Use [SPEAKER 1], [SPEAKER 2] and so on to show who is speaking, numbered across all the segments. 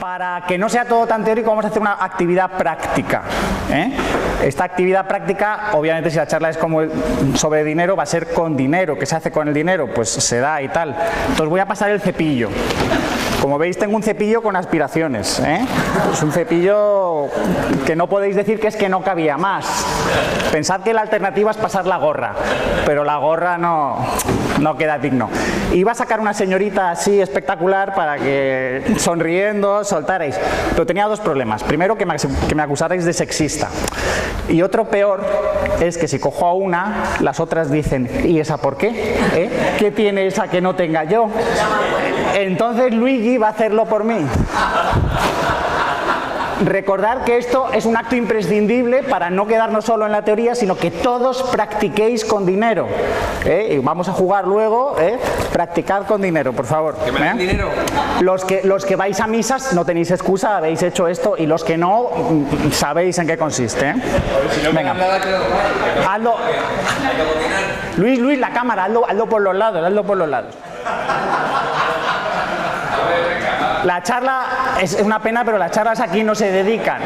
[SPEAKER 1] Para que no sea todo tan teórico, vamos a hacer una actividad práctica. Esta actividad práctica, obviamente si la charla es como sobre dinero, va a ser con dinero. ¿Qué se hace con el dinero? Pues se da y tal. Entonces voy a pasar el cepillo. Como veis, tengo un cepillo con aspiraciones. Es un cepillo que no podéis decir que es que no cabía más. Pensad que la alternativa es pasar la gorra, pero la gorra no queda digno. Iba a sacar una señorita así espectacular para que sonriendo soltarais, pero tenía dos problemas. Primero, que me acusarais de sexista, y otro peor es que si cojo a una, las otras dicen, ¿y esa por qué? ¿Qué tiene esa que no tenga yo? Entonces Luigi va a hacerlo por mí. Recordar que esto es un acto imprescindible para no quedarnos solo en la teoría, sino que todos practiquéis con dinero. Y vamos a jugar luego, practicad con dinero, por favor.
[SPEAKER 2] ¿Que me den dinero?
[SPEAKER 1] Los que vais a misas no tenéis excusa, habéis hecho esto, y los que no, sabéis en qué consiste.
[SPEAKER 2] Si no me dan nada,
[SPEAKER 1] hazlo. Luis, la cámara, hazlo por los lados, hazlo por los lados. La charla es una pena, pero las charlas aquí no se dedican.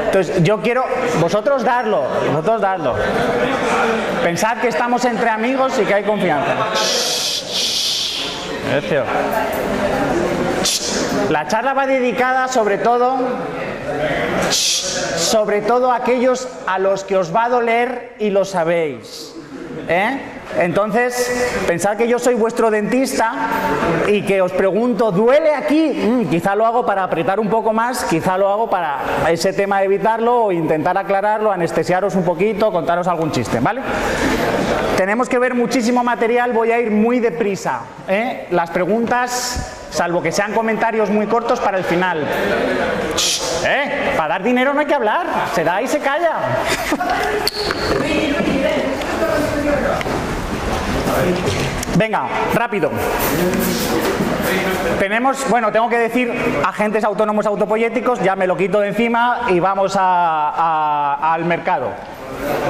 [SPEAKER 1] Entonces yo quiero, vosotros darlo. Pensad que estamos entre amigos y que hay confianza. La charla va dedicada sobre todo a aquellos a los que os va a doler y lo sabéis. Entonces, pensad que yo soy vuestro dentista y que os pregunto, ¿duele aquí? Quizá lo hago para apretar un poco más, quizá lo hago para ese tema evitarlo o intentar aclararlo, anestesiaros un poquito, contaros algún chiste, ¿vale? Tenemos que ver muchísimo material, voy a ir muy deprisa. Las preguntas, salvo que sean comentarios muy cortos, para el final. Para dar dinero no hay que hablar, se da y se calla. Venga, rápido. Tengo que decir agentes autónomos autopoyéticos, ya me lo quito de encima y vamos al mercado.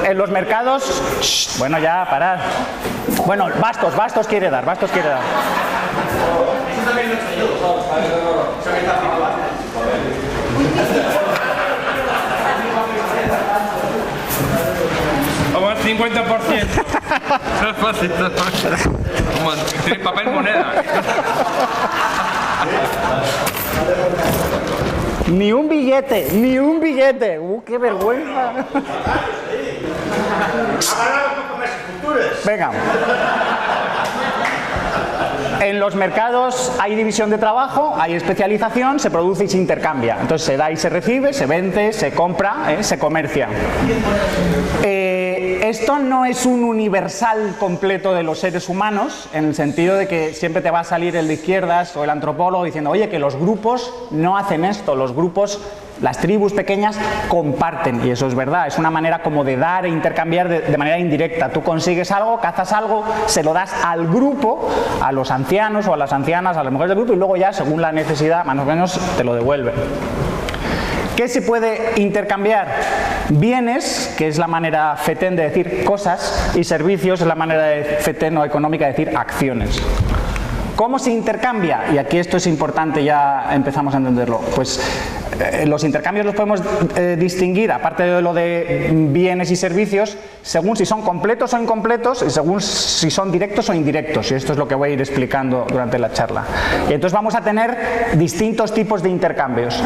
[SPEAKER 1] En los mercados, bueno, ya, parad. Bueno, Bastos quiere dar.
[SPEAKER 2] Vamos, 50%. No es fácil. Tiene papel moneda.
[SPEAKER 1] Ni un billete. ¡Qué vergüenza! Venga. En los mercados hay división de trabajo, hay especialización, se produce y se intercambia. Entonces se da y se recibe, se vende, se compra, se comercia. Esto no es un universal completo de los seres humanos, en el sentido de que siempre te va a salir el de izquierdas o el antropólogo diciendo, oye, que los grupos no hacen esto, los grupos, las tribus pequeñas comparten, y eso es verdad, es una manera como de dar e intercambiar de manera indirecta. Tú consigues algo, cazas algo, se lo das al grupo, a los ancianos o a las ancianas, a las mujeres del grupo, y luego ya, según la necesidad, más o menos, te lo devuelven. ¿Qué se puede intercambiar? Bienes, que es la manera fetén de decir cosas, y servicios es la manera de fetén o económica de decir acciones. ¿Cómo se intercambia? Y aquí esto es importante, ya empezamos a entenderlo. Pues los intercambios los podemos distinguir, aparte de lo de bienes y servicios, según si son completos o incompletos, y según si son directos o indirectos. Y esto es lo que voy a ir explicando durante la charla. Y entonces vamos a tener distintos tipos de intercambios.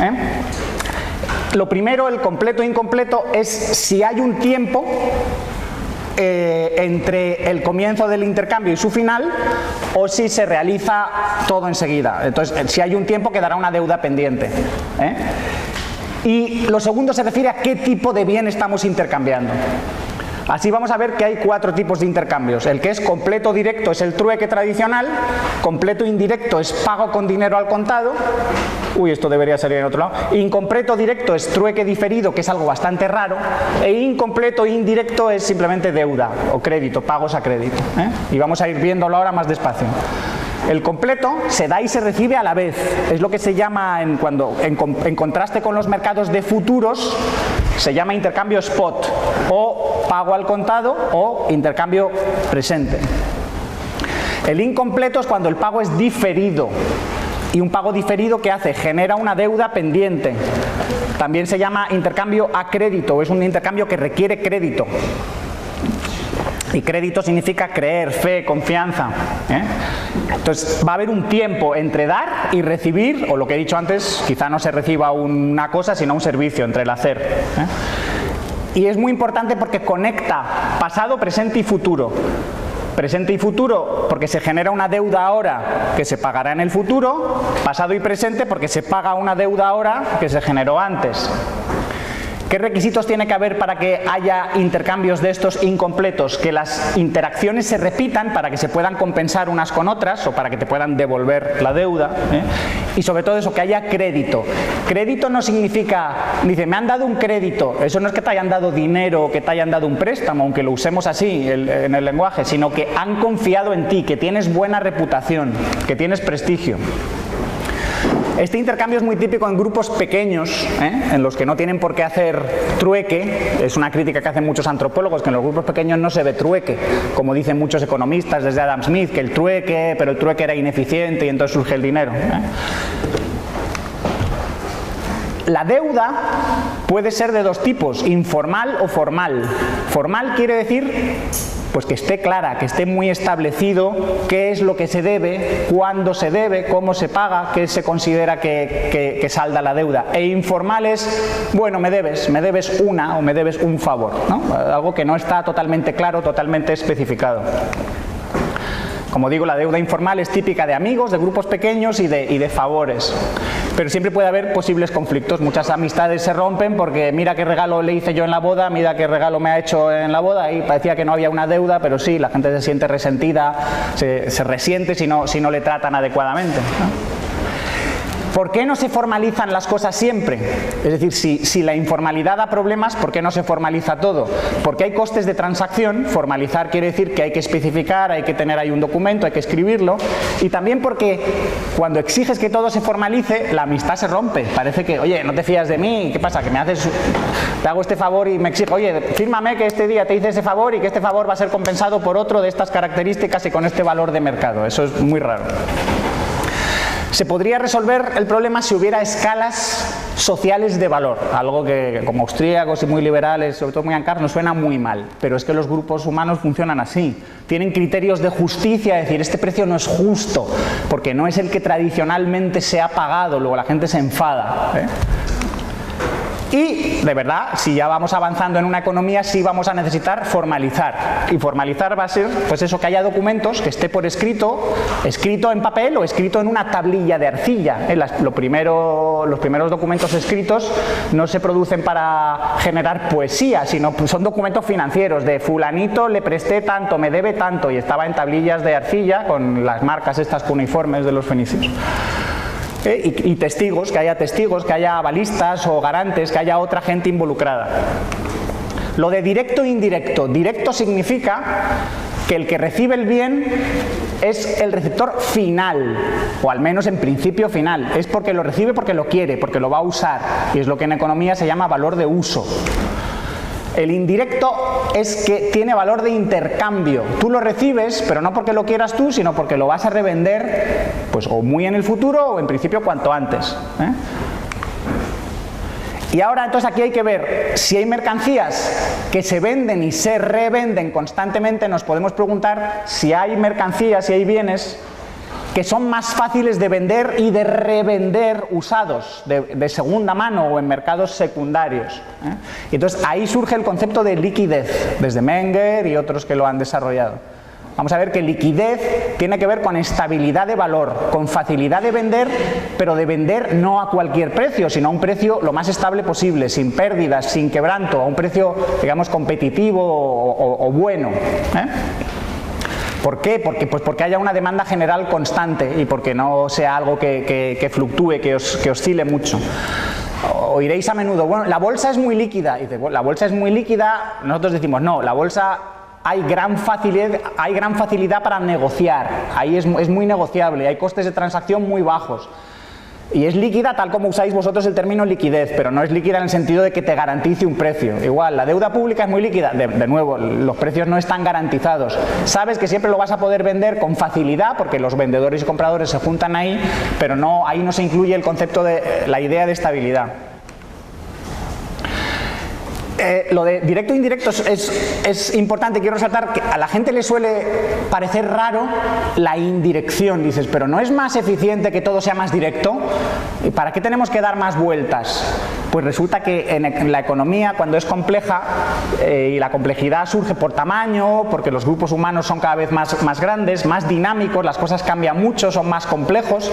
[SPEAKER 1] Lo primero, el completo e incompleto, es si hay un tiempo entre el comienzo del intercambio y su final, o si se realiza todo enseguida. Entonces, si hay un tiempo, quedará una deuda pendiente. Y lo segundo se refiere a qué tipo de bien estamos intercambiando. Así vamos a ver que hay 4 tipos de intercambios. El que es completo directo es el trueque tradicional, completo indirecto es pago con dinero al contado, esto debería salir en otro lado, incompleto directo es trueque diferido, que es algo bastante raro, e incompleto indirecto es simplemente deuda o crédito, pagos a crédito. Y vamos a ir viéndolo ahora más despacio. El completo se da y se recibe a la vez. Es lo que se llama, en contraste con los mercados de futuros, se llama intercambio spot, o pago al contado, o intercambio presente. El incompleto es cuando el pago es diferido. Y un pago diferido, ¿qué hace? Genera una deuda pendiente. También se llama intercambio a crédito, es un intercambio que requiere crédito. Y crédito significa creer, fe, confianza. Entonces va a haber un tiempo entre dar y recibir, o lo que he dicho antes, quizá no se reciba una cosa sino un servicio, entre el hacer. Y es muy importante porque conecta pasado, presente y futuro. Presente y futuro porque se genera una deuda ahora que se pagará en el futuro, pasado y presente porque se paga una deuda ahora que se generó antes. ¿Qué requisitos tiene que haber para que haya intercambios de estos incompletos? Que las interacciones se repitan para que se puedan compensar unas con otras o para que te puedan devolver la deuda. Y sobre todo eso, que haya crédito. Crédito no significa, dice, me han dado un crédito. Eso no es que te hayan dado dinero o que te hayan dado un préstamo, aunque lo usemos así en el lenguaje, sino que han confiado en ti, que tienes buena reputación, que tienes prestigio. Este intercambio es muy típico en grupos pequeños, en los que no tienen por qué hacer trueque. Es una crítica que hacen muchos antropólogos, que en los grupos pequeños no se ve trueque, como dicen muchos economistas desde Adam Smith, que el trueque, pero el trueque era ineficiente y entonces surge el dinero. La deuda puede ser de dos tipos, informal o formal. Formal quiere decir pues que esté clara, que esté muy establecido qué es lo que se debe, cuándo se debe, cómo se paga, qué se considera que salda la deuda. E informal es, bueno, me debes una o me debes un favor, ¿no? Algo que no está totalmente claro, totalmente especificado. Como digo, la deuda informal es típica de amigos, de grupos pequeños y de favores. Pero siempre puede haber posibles conflictos. Muchas amistades se rompen porque mira qué regalo le hice yo en la boda, mira qué regalo me ha hecho en la boda, y parecía que no había una deuda, pero sí, la gente se siente resentida, se resiente si no le tratan adecuadamente, ¿no? ¿Por qué no se formalizan las cosas siempre? Es decir, si la informalidad da problemas, ¿por qué no se formaliza todo? Porque hay costes de transacción. Formalizar quiere decir que hay que especificar, hay que tener ahí un documento, hay que escribirlo. Y también porque cuando exiges que todo se formalice, la amistad se rompe. Parece que, oye, no te fías de mí, ¿qué pasa? Que te hago este favor y me exijo, oye, fírmame que este día te hice ese favor y que este favor va a ser compensado por otro de estas características y con este valor de mercado. Eso es muy raro. Se podría resolver el problema si hubiera escalas sociales de valor, algo que como austríacos y muy liberales, sobre todo muy ancaros, nos suena muy mal, pero es que los grupos humanos funcionan así. Tienen criterios de justicia, es decir, este precio no es justo, porque no es el que tradicionalmente se ha pagado, luego la gente se enfada, Y, de verdad, si ya vamos avanzando en una economía, sí vamos a necesitar formalizar. Y formalizar va a ser, pues eso, que haya documentos, que esté por escrito en papel o escrito en una tablilla de arcilla. Los primeros documentos escritos no se producen para generar poesía, sino son documentos financieros, de fulanito le presté tanto, me debe tanto, y estaba en tablillas de arcilla con las marcas estas cuniformes de los fenicios. Y testigos, que haya avalistas o garantes, que haya otra gente involucrada. Lo de directo e indirecto. Directo significa que el que recibe el bien es el receptor final, o al menos en principio final. Es porque lo recibe porque lo quiere, porque lo va a usar. Y es lo que en economía se llama valor de uso. El indirecto es que tiene valor de intercambio. Tú lo recibes, pero no porque lo quieras tú, sino porque lo vas a revender, pues o muy en el futuro o en principio cuanto antes. Y ahora entonces aquí hay que ver, si hay mercancías que se venden y se revenden constantemente, nos podemos preguntar si hay mercancías, si hay bienes que son más fáciles de vender y de revender usados, de segunda mano o en mercados secundarios. Y entonces ahí surge el concepto de liquidez, desde Menger y otros que lo han desarrollado. Vamos a ver que liquidez tiene que ver con estabilidad de valor, con facilidad de vender, pero de vender no a cualquier precio, sino a un precio lo más estable posible, sin pérdidas, sin quebranto, a un precio, digamos, competitivo o bueno. ¿Por qué? Porque haya una demanda general constante y porque no sea algo que fluctúe, que oscile mucho. Oiréis a menudo, bueno, la bolsa es muy líquida. Y dice, bueno, la bolsa es muy líquida, nosotros decimos, no, la bolsa hay gran facilidad para negociar, ahí es muy negociable, hay costes de transacción muy bajos. Y es líquida tal como usáis vosotros el término liquidez, pero no es líquida en el sentido de que te garantice un precio. Igual, la deuda pública es muy líquida. De nuevo, los precios no están garantizados. Sabes que siempre lo vas a poder vender con facilidad, porque los vendedores y compradores se juntan ahí, pero no, ahí no se incluye el concepto de la idea de estabilidad. Lo de directo e indirecto es importante. Quiero resaltar que a la gente le suele parecer raro la indirección. Dices, pero ¿no es más eficiente que todo sea más directo? ¿Y para qué tenemos que dar más vueltas? Pues resulta que en la economía, cuando es compleja, y la complejidad surge por tamaño, porque los grupos humanos son cada vez más grandes, más dinámicos, las cosas cambian mucho, son más complejos,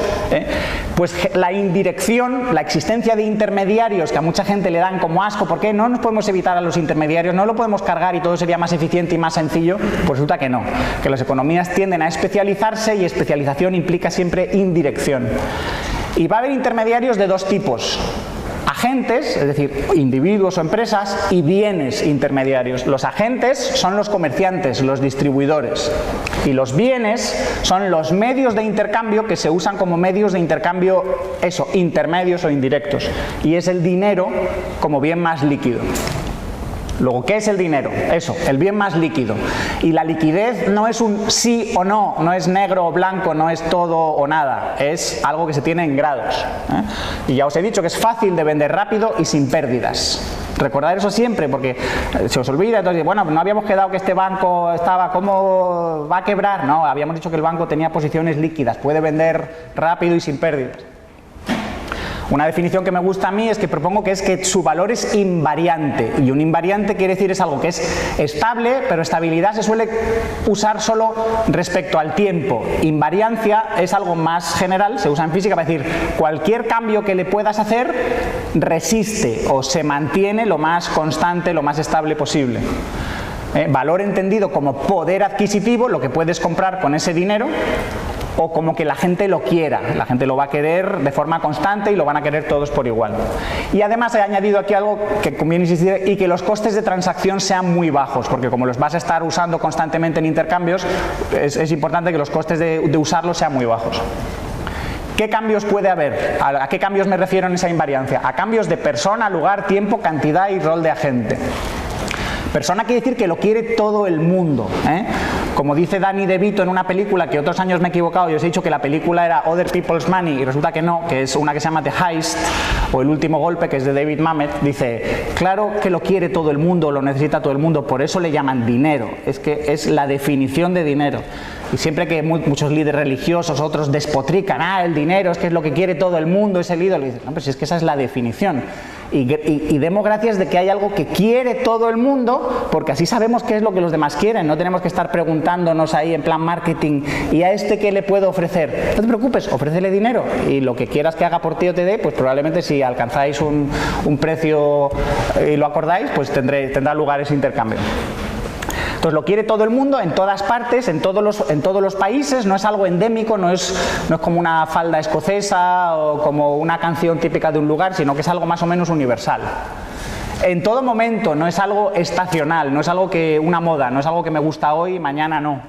[SPEAKER 1] pues la indirección, la existencia de intermediarios que a mucha gente le dan como asco, ¿por qué no nos podemos evitar a los intermediarios? ¿No lo podemos cargar y todo sería más eficiente y más sencillo? Pues resulta que no, que las economías tienden a especializarse y especialización implica siempre indirección. Y va a haber intermediarios de dos tipos: agentes, es decir, individuos o empresas, y bienes intermediarios. Los agentes son los comerciantes, los distribuidores, y los bienes son los medios de intercambio que se usan como medios de intercambio, eso, intermedios o indirectos, y es el dinero como bien más líquido. Luego, ¿qué es el dinero? Eso, el bien más líquido. Y la liquidez no es un sí o no, no es negro o blanco, no es todo o nada, es algo que se tiene en grados. Y ya os he dicho que es fácil de vender rápido y sin pérdidas. Recordad eso siempre, porque se os olvida. Entonces, bueno, no habíamos quedado que este banco estaba, ¿cómo va a quebrar? No, habíamos dicho que el banco tenía posiciones líquidas, puede vender rápido y sin pérdidas. Una definición que me gusta a mí es que propongo que su valor es invariante, y un invariante quiere decir es algo que es estable, pero estabilidad se suele usar solo respecto al tiempo. Invariancia es algo más general, se usa en física para decir cualquier cambio que le puedas hacer resiste o se mantiene lo más constante, lo más estable posible. Valor entendido como poder adquisitivo, lo que puedes comprar con ese dinero, o como que la gente lo quiera, la gente lo va a querer de forma constante y lo van a querer todos por igual. Y además he añadido aquí algo que conviene insistir, y que los costes de transacción sean muy bajos, porque como los vas a estar usando constantemente en intercambios, es importante que los costes de usarlos sean muy bajos. ¿Qué cambios puede haber? ¿A qué cambios me refiero en esa invariancia? A cambios de persona, lugar, tiempo, cantidad y rol de agente. Persona quiere decir que lo quiere todo el mundo, Como dice Danny DeVito en una película, que otros años me he equivocado y os he dicho que la película era Other People's Money y resulta que no, que es una que se llama The Heist o El último golpe, que es de David Mamet. Dice, claro que lo quiere todo el mundo, lo necesita todo el mundo, por eso le llaman dinero, es que es la definición de dinero. Y siempre que muchos líderes religiosos, otros despotrican, el dinero es que es lo que quiere todo el mundo, es el ídolo, y dicen, no, pero si es que esa es la definición. Y demos gracias de que hay algo que quiere todo el mundo, porque así sabemos qué es lo que los demás quieren, no tenemos que estar preguntándonos ahí en plan marketing, ¿y a este qué le puedo ofrecer? No te preocupes, ofrécele dinero, y lo que quieras que haga por ti o te dé, pues probablemente si alcanzáis un precio y lo acordáis, pues tendrá lugar ese intercambio. Entonces lo quiere todo el mundo, en todas partes, en todos los países, no es algo endémico, no es como una falda escocesa o como una canción típica de un lugar, sino que es algo más o menos universal. En todo momento, no es algo estacional, no es algo que una moda, no es algo que me gusta hoy y mañana no.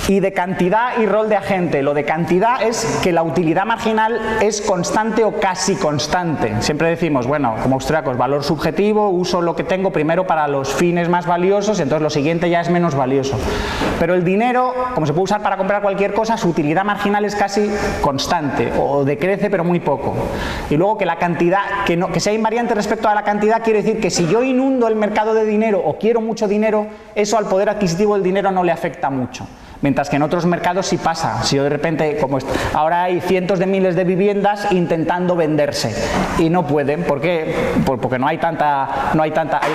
[SPEAKER 1] Y de cantidad y rol de agente. Lo de cantidad es que la utilidad marginal es constante o casi constante. Siempre decimos, bueno, como austríacos, valor subjetivo, uso lo que tengo primero para los fines más valiosos y entonces lo siguiente ya es menos valioso. Pero el dinero, como se puede usar para comprar cualquier cosa, su utilidad marginal es casi constante o decrece pero muy poco. Y luego que la cantidad, que sea invariante respecto a la cantidad, quiere decir que si yo inundo el mercado de dinero o quiero mucho dinero, eso al poder adquisitivo del dinero no le afecta mucho. Mientras que en otros mercados sí pasa. Si yo de repente, como ahora hay cientos de miles de viviendas intentando venderse y no pueden, ¿por qué? Porque hay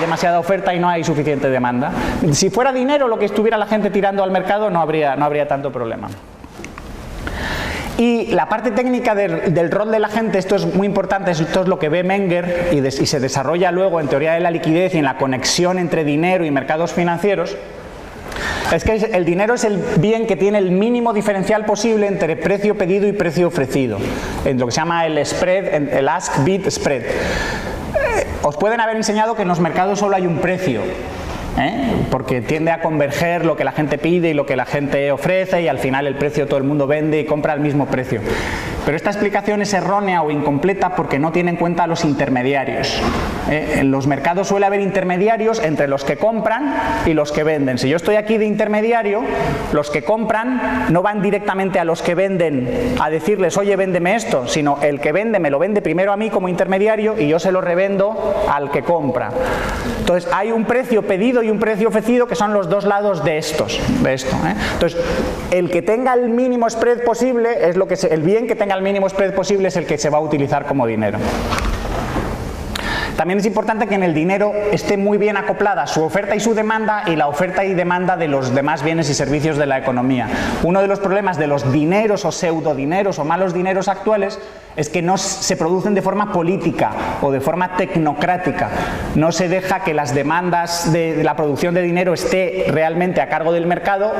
[SPEAKER 1] demasiada oferta y no hay suficiente demanda. Si fuera dinero lo que estuviera la gente tirando al mercado, no habría tanto problema. Y la parte técnica del rol de la gente, esto es muy importante, esto es lo que ve Menger y se desarrolla luego en teoría de la liquidez y en la conexión entre dinero y mercados financieros. Es que el dinero es el bien que tiene el mínimo diferencial posible entre precio pedido y precio ofrecido, en lo que se llama el spread, el ask-bid spread. Os pueden haber enseñado que en los mercados solo hay un precio, porque tiende a converger lo que la gente pide y lo que la gente ofrece, y al final el precio todo el mundo vende y compra al mismo precio. Pero esta explicación es errónea o incompleta porque no tiene en cuenta a los intermediarios. En los mercados suele haber intermediarios entre los que compran y los que venden. Si yo estoy aquí de intermediario, los que compran no van directamente a los que venden a decirles, oye, véndeme esto, sino el que vende me lo vende primero a mí como intermediario y yo se lo revendo al que compra. Entonces hay un precio pedido y un precio ofrecido que son los dos lados de esto. Entonces, el que tenga el mínimo spread posible es el bien que tenga el mínimo spread posible es el que se va a utilizar como dinero. También es importante que en el dinero esté muy bien acoplada su oferta y su demanda y la oferta y demanda de los demás bienes y servicios de la economía. Uno de los problemas de los dineros o pseudodineros o malos dineros actuales es que no se producen de forma política o de forma tecnocrática. No se deja que las demandas de la producción de dinero esté realmente a cargo del mercado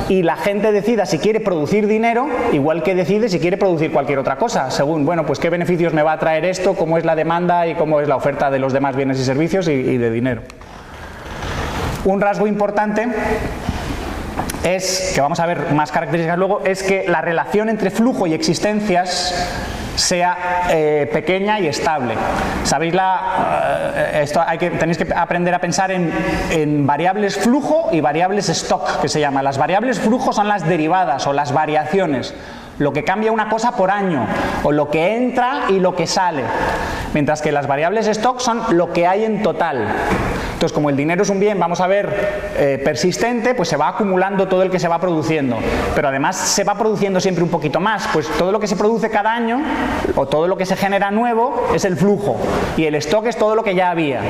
[SPEAKER 1] y la gente decida si quiere producir dinero, igual que decide si quiere producir cualquier otra cosa, según, bueno, pues qué beneficios me va a traer esto, cómo es la demanda y cómo es la oferta de los demás bienes y servicios y de dinero. Un rasgo importante es, que vamos a ver más características luego, es que la relación entre flujo y existencias sea pequeña y estable. ¿Sabéis tenéis que aprender a pensar en variables flujo y variables stock, que se llama. Las variables flujo son las derivadas o las variaciones, lo que cambia una cosa por año, o lo que entra y lo que sale, mientras que las variables stock son lo que hay en total. Entonces, como el dinero es un bien, vamos a ver, persistente, pues se va acumulando todo el que se va produciendo, pero además se va produciendo siempre un poquito más, pues todo lo que se produce cada año, o todo lo que se genera nuevo, es el flujo, y el stock es todo lo que ya había.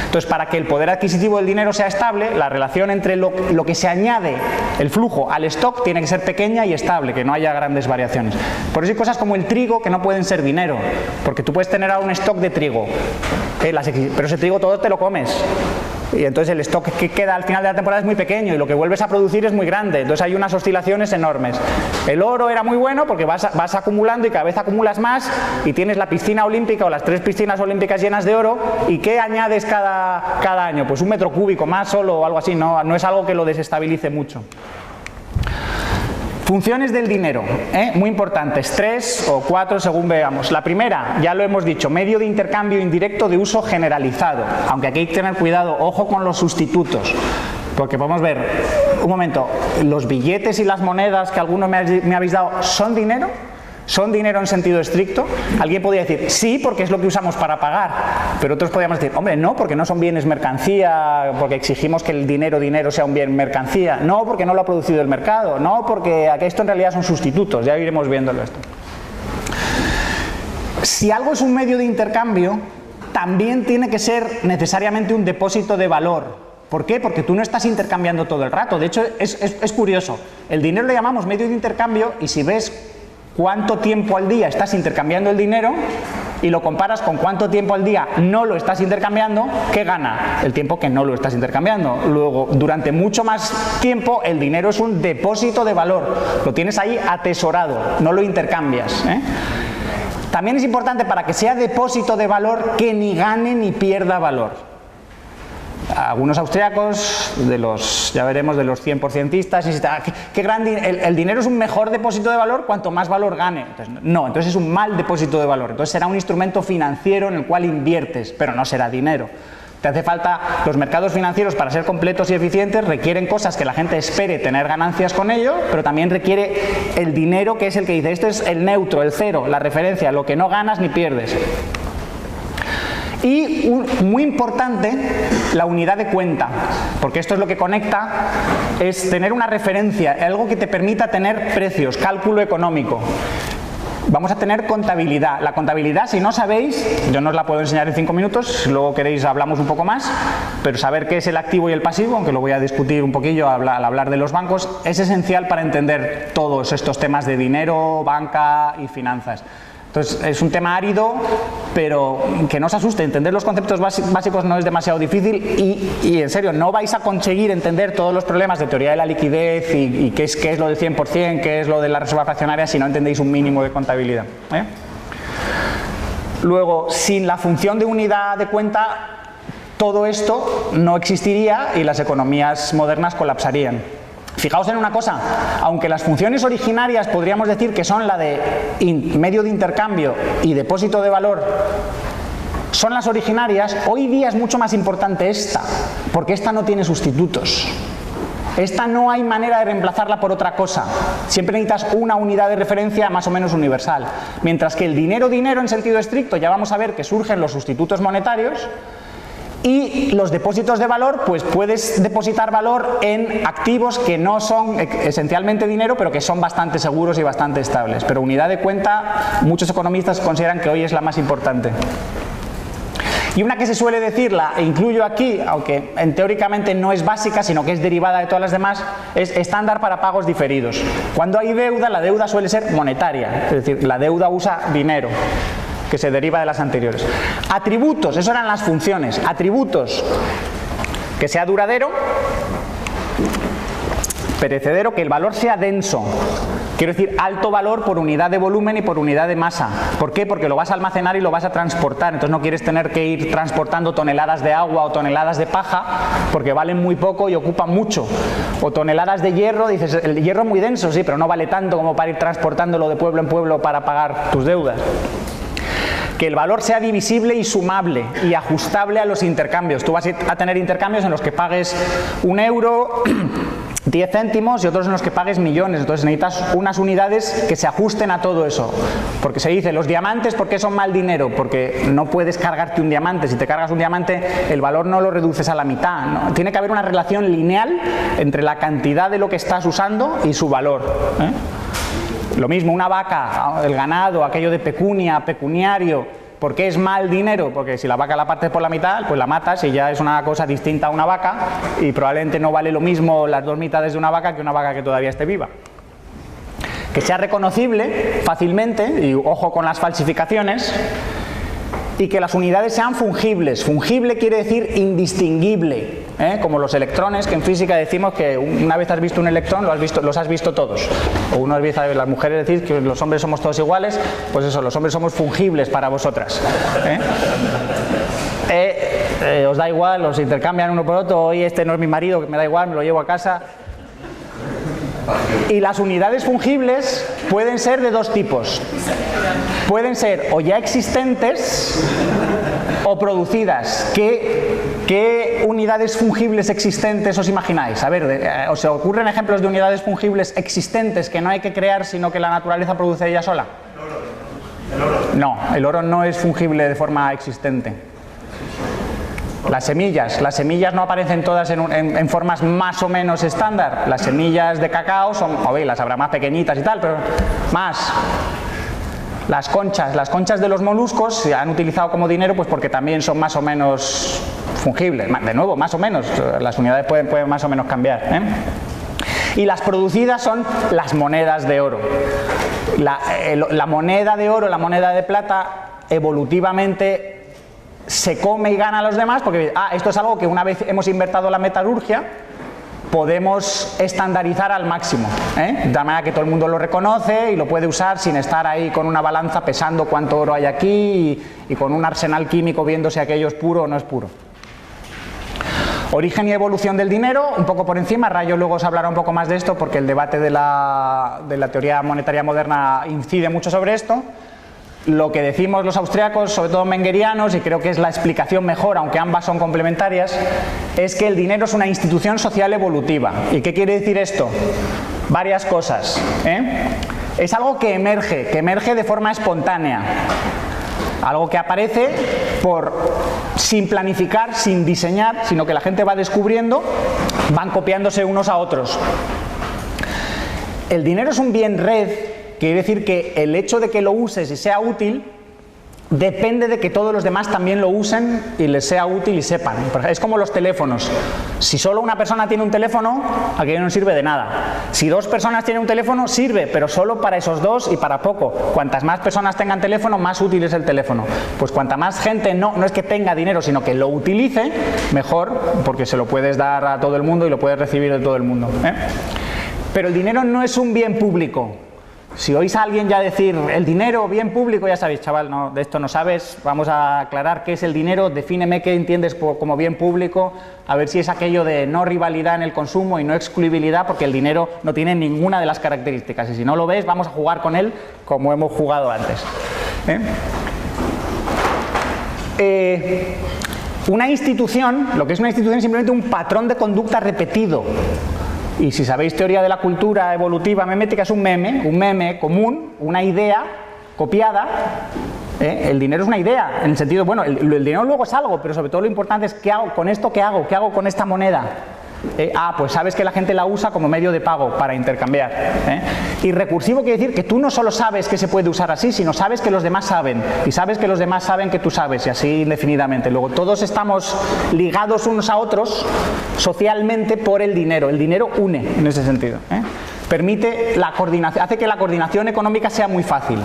[SPEAKER 1] Entonces, para que el poder adquisitivo del dinero sea estable, la relación entre lo que se añade, el flujo, al stock, tiene que ser pequeña y estable, que no haya grandes variaciones. Por eso hay cosas como el trigo que no pueden ser dinero, porque tú puedes tener ahora un stock de trigo, pero ese trigo todo te lo comes. Y entonces el stock que queda al final de la temporada es muy pequeño y lo que vuelves a producir es muy grande. Entonces hay unas oscilaciones enormes. El oro era muy bueno porque vas acumulando y cada vez acumulas más y tienes la piscina olímpica o las 3 piscinas olímpicas llenas de oro. ¿Y qué añades cada año? Pues 1 metro cúbico más solo o algo así. No es algo que lo desestabilice mucho. Funciones del dinero, muy importantes, 3 o 4 según veamos. La primera, ya lo hemos dicho, medio de intercambio indirecto de uso generalizado, aunque aquí hay que tener cuidado, ojo con los sustitutos, porque podemos ver, un momento, los billetes y las monedas que alguno me habéis dado, ¿son dinero? ¿Son dinero en sentido estricto? Alguien podría decir, sí, porque es lo que usamos para pagar, pero otros podríamos decir, hombre, no, porque no son bienes mercancía, porque exigimos que el dinero sea un bien mercancía, no, porque no lo ha producido el mercado, no, porque esto en realidad son sustitutos, ya iremos viéndolo esto. Si algo es un medio de intercambio, también tiene que ser necesariamente un depósito de valor. ¿Por qué? Porque tú no estás intercambiando todo el rato. De hecho, es curioso, el dinero le llamamos medio de intercambio y si ves cuánto tiempo al día estás intercambiando el dinero y lo comparas con cuánto tiempo al día no lo estás intercambiando, ¿qué gana? El tiempo que no lo estás intercambiando. Luego, durante mucho más tiempo, el dinero es un depósito de valor. Lo tienes ahí atesorado, no lo intercambias. También es importante para que sea depósito de valor que ni gane ni pierda valor. Algunos austriacos, ya veremos, de los 100%istas, el dinero es un mejor depósito de valor cuanto más valor gane. Entonces es un mal depósito de valor. Entonces será un instrumento financiero en el cual inviertes, pero no será dinero. Te hace falta, los mercados financieros para ser completos y eficientes requieren cosas que la gente espere tener ganancias con ello, pero también requiere el dinero que es el que dice, esto es el neutro, el cero, la referencia, lo que no ganas ni pierdes. Y muy importante, la unidad de cuenta, porque esto es lo que conecta, es tener una referencia, algo que te permita tener precios, cálculo económico. Vamos a tener contabilidad. La contabilidad, si no sabéis, yo no os la puedo enseñar en 5 minutos, si luego queréis hablamos un poco más, pero saber qué es el activo y el pasivo, aunque lo voy a discutir un poquillo al hablar de los bancos, es esencial para entender todos estos temas de dinero, banca y finanzas. Entonces es un tema árido, pero que no os asuste, entender los conceptos básicos no es demasiado difícil y en serio, no vais a conseguir entender todos los problemas de teoría de la liquidez y qué es lo del 100%, qué es lo de la reserva fraccionaria si no entendéis un mínimo de contabilidad. Luego, sin la función de unidad de cuenta, todo esto no existiría y las economías modernas colapsarían. Fijaos en una cosa, aunque las funciones originarias podríamos decir que son la de medio de intercambio y depósito de valor, son las originarias, hoy día es mucho más importante esta, porque esta no tiene sustitutos. Esta no hay manera de reemplazarla por otra cosa. Siempre necesitas una unidad de referencia más o menos universal. Mientras que el dinero en sentido estricto, ya vamos a ver que surgen los sustitutos monetarios. Y los depósitos de valor, pues puedes depositar valor en activos que no son esencialmente dinero, pero que son bastante seguros y bastante estables. Pero unidad de cuenta, muchos economistas consideran que hoy es la más importante. Y una que se suele decir, la incluyo aquí, aunque teóricamente no es básica, sino que es derivada de todas las demás, es estándar para pagos diferidos. Cuando hay deuda, la deuda suele ser monetaria, es decir, la deuda usa dinero, que se deriva de las anteriores. Atributos, eso eran las funciones. Atributos, que sea duradero, perecedero, que el valor sea denso. Quiero decir, alto valor por unidad de volumen y por unidad de masa. ¿Por qué? Porque lo vas a almacenar y lo vas a transportar. Entonces no quieres tener que ir transportando toneladas de agua o toneladas de paja, porque valen muy poco y ocupan mucho. O toneladas de hierro, dices, el hierro es muy denso, sí, pero no vale tanto como para ir transportándolo de pueblo en pueblo para pagar tus deudas. Que el valor sea divisible y sumable y ajustable a los intercambios. Tú vas a tener intercambios en los que pagues 1 euro, 10 céntimos y otros en los que pagues millones. Entonces necesitas unas unidades que se ajusten a todo eso. Porque se dice, los diamantes, ¿por qué son mal dinero? Porque no puedes cargarte un diamante. Si te cargas un diamante, el valor no lo reduces a la mitad, ¿no? Tiene que haber una relación lineal entre la cantidad de lo que estás usando y su valor, ¿eh? Lo mismo, una vaca, el ganado, aquello de pecunia, pecuniario. ¿Por qué es mal dinero? Porque si la vaca la partes por la mitad, pues la matas y ya es una cosa distinta a una vaca y probablemente no vale lo mismo las dos mitades de una vaca que una vaca que todavía esté viva. Que sea reconocible fácilmente, y ojo con las falsificaciones, y que las unidades sean fungibles. Fungible quiere decir indistinguible, ¿eh? Como los electrones, que en física decimos que una vez has visto un electrón, los has visto todos. O una vez las mujeres decís que los hombres somos todos iguales, pues eso, los hombres somos fungibles para vosotras, ¿eh? Os da igual, os intercambian uno por otro, hoy este no es mi marido, que me da igual, me lo llevo a casa. Y las unidades fungibles pueden ser de dos tipos. Pueden ser o ya existentes o producidas. ¿Qué unidades fungibles existentes os imagináis? A ver, ¿os ocurren ejemplos de unidades fungibles existentes que no hay que crear, sino que la naturaleza produce ella sola? El oro. No, el oro no es fungible de forma existente. Las semillas no aparecen todas en formas más o menos estándar. Las semillas de cacao son, las habrá más pequeñitas y tal, pero más. Las conchas de los moluscos se han utilizado como dinero pues porque también son más o menos fungibles. De nuevo, más o menos, las unidades pueden más o menos cambiar, ¿eh? Y las producidas son las monedas de oro. La moneda de oro, la moneda de plata, evolutivamente se come y gana a los demás porque esto es algo que una vez hemos inventado la metalurgia podemos estandarizar al máximo, ¿eh? De tal manera que todo el mundo lo reconoce y lo puede usar sin estar ahí con una balanza pesando cuánto oro hay aquí y con un arsenal químico viendo si aquello es puro o no es puro. Origen y evolución del dinero, un poco por encima. Rayo luego os hablará un poco más de esto porque el debate de la teoría monetaria moderna incide mucho sobre esto. Lo que decimos los austriacos, sobre todo mengerianos, y creo que es la explicación mejor, aunque ambas son complementarias, es que el dinero es una institución social evolutiva. ¿Y qué quiere decir esto? Varias cosas, ¿eh? Es algo que emerge de forma espontánea. Algo que aparece sin planificar, sin diseñar, sino que la gente va descubriendo, van copiándose unos a otros. El dinero es un bien red. Quiere decir que el hecho de que lo uses y sea útil depende de que todos los demás también lo usen y les sea útil y sepan. Es como los teléfonos. Si solo una persona tiene un teléfono, aquello no sirve de nada. Si dos personas tienen un teléfono, sirve, pero solo para esos dos y para poco. Cuantas más personas tengan teléfono, más útil es el teléfono. Pues cuanta más gente no es que tenga dinero, sino que lo utilice, mejor, porque se lo puedes dar a todo el mundo y lo puedes recibir de todo el mundo, ¿eh? Pero el dinero no es un bien público. Si oís a alguien ya decir el dinero, bien público, ya sabéis, chaval, no, de esto no sabes, vamos a aclarar qué es el dinero, defíneme qué entiendes como bien público, a ver si es aquello de no rivalidad en el consumo y no excluibilidad, porque el dinero no tiene ninguna de las características, y si no lo ves, vamos a jugar con él como hemos jugado antes. Una institución, lo que es una institución es simplemente un patrón de conducta repetido. Y si sabéis teoría de la cultura evolutiva memética, es un meme común, una idea copiada. El dinero es una idea, en el sentido, bueno, el dinero luego es algo, pero sobre todo lo importante es ¿qué hago con esto? ¿Qué hago con esta moneda? Pues sabes que la gente la usa como medio de pago para intercambiar. Y recursivo quiere decir que tú no solo sabes que se puede usar así, sino sabes que los demás saben, y sabes que los demás saben que tú sabes, y así indefinidamente. Luego todos estamos ligados unos a otros socialmente por el dinero. El dinero une en ese sentido. Permite la coordinación, hace que la coordinación económica sea muy fácil.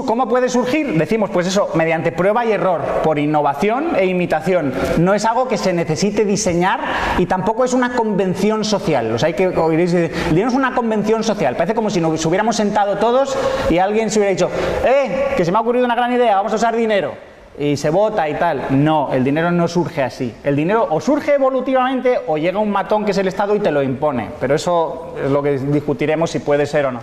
[SPEAKER 1] ¿Cómo puede surgir? Decimos, pues eso, mediante prueba y error, por innovación e imitación. No es algo que se necesite diseñar y tampoco es una convención social. O sea, hay que oiréis, el dinero es una convención social. Parece como si nos hubiéramos sentado todos y alguien se hubiera dicho, que se me ha ocurrido una gran idea, vamos a usar dinero. Y se vota y tal. No, el dinero no surge así. El dinero o surge evolutivamente o llega un matón que es el Estado y te lo impone. Pero eso es lo que discutiremos si puede ser o no.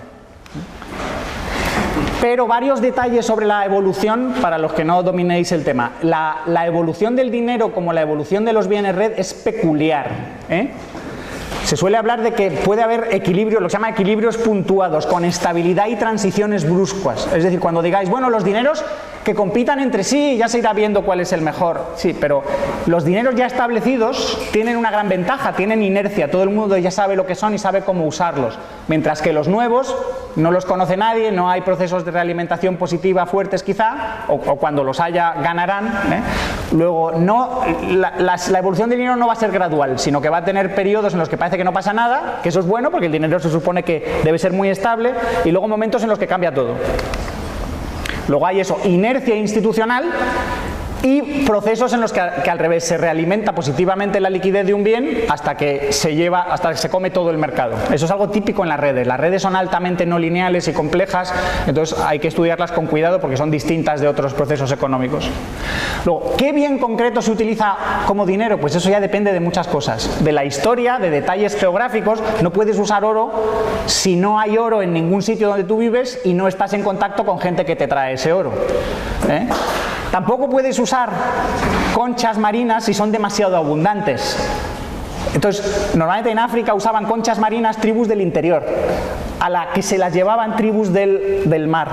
[SPEAKER 1] Pero varios detalles sobre la evolución para los que no dominéis el tema. La evolución del dinero como la evolución de los bienes red es peculiar. Se suele hablar de que puede haber equilibrio, lo que se llama equilibrios puntuados, con estabilidad y transiciones bruscas. Es decir, cuando digáis, bueno, los dineros que compitan entre sí, ya se irá viendo cuál es el mejor. Sí, pero los dineros ya establecidos tienen una gran ventaja, tienen inercia, todo el mundo ya sabe lo que son y sabe cómo usarlos. Mientras que los nuevos no los conoce nadie, no hay procesos de realimentación positiva fuertes quizá, o cuando los haya ganarán. Luego, la evolución del dinero no va a ser gradual, sino que va a tener periodos en los que parece que no pasa nada, que eso es bueno porque el dinero se supone que debe ser muy estable, y luego momentos en los que cambia todo. Luego hay eso, inercia institucional y procesos en los que al revés se realimenta positivamente la liquidez de un bien hasta que se come todo el mercado. Eso es algo típico en las redes. Las redes son altamente no lineales y complejas, entonces hay que estudiarlas con cuidado porque son distintas de otros procesos económicos. Luego, ¿qué bien concreto se utiliza como dinero? Pues eso ya depende de muchas cosas. De la historia, de detalles geográficos. No puedes usar oro si no hay oro en ningún sitio donde tú vives y no estás en contacto con gente que te trae ese oro. Tampoco puedes usar conchas marinas si son demasiado abundantes. Entonces, normalmente en África usaban conchas marinas tribus del interior, a la que se las llevaban tribus del mar.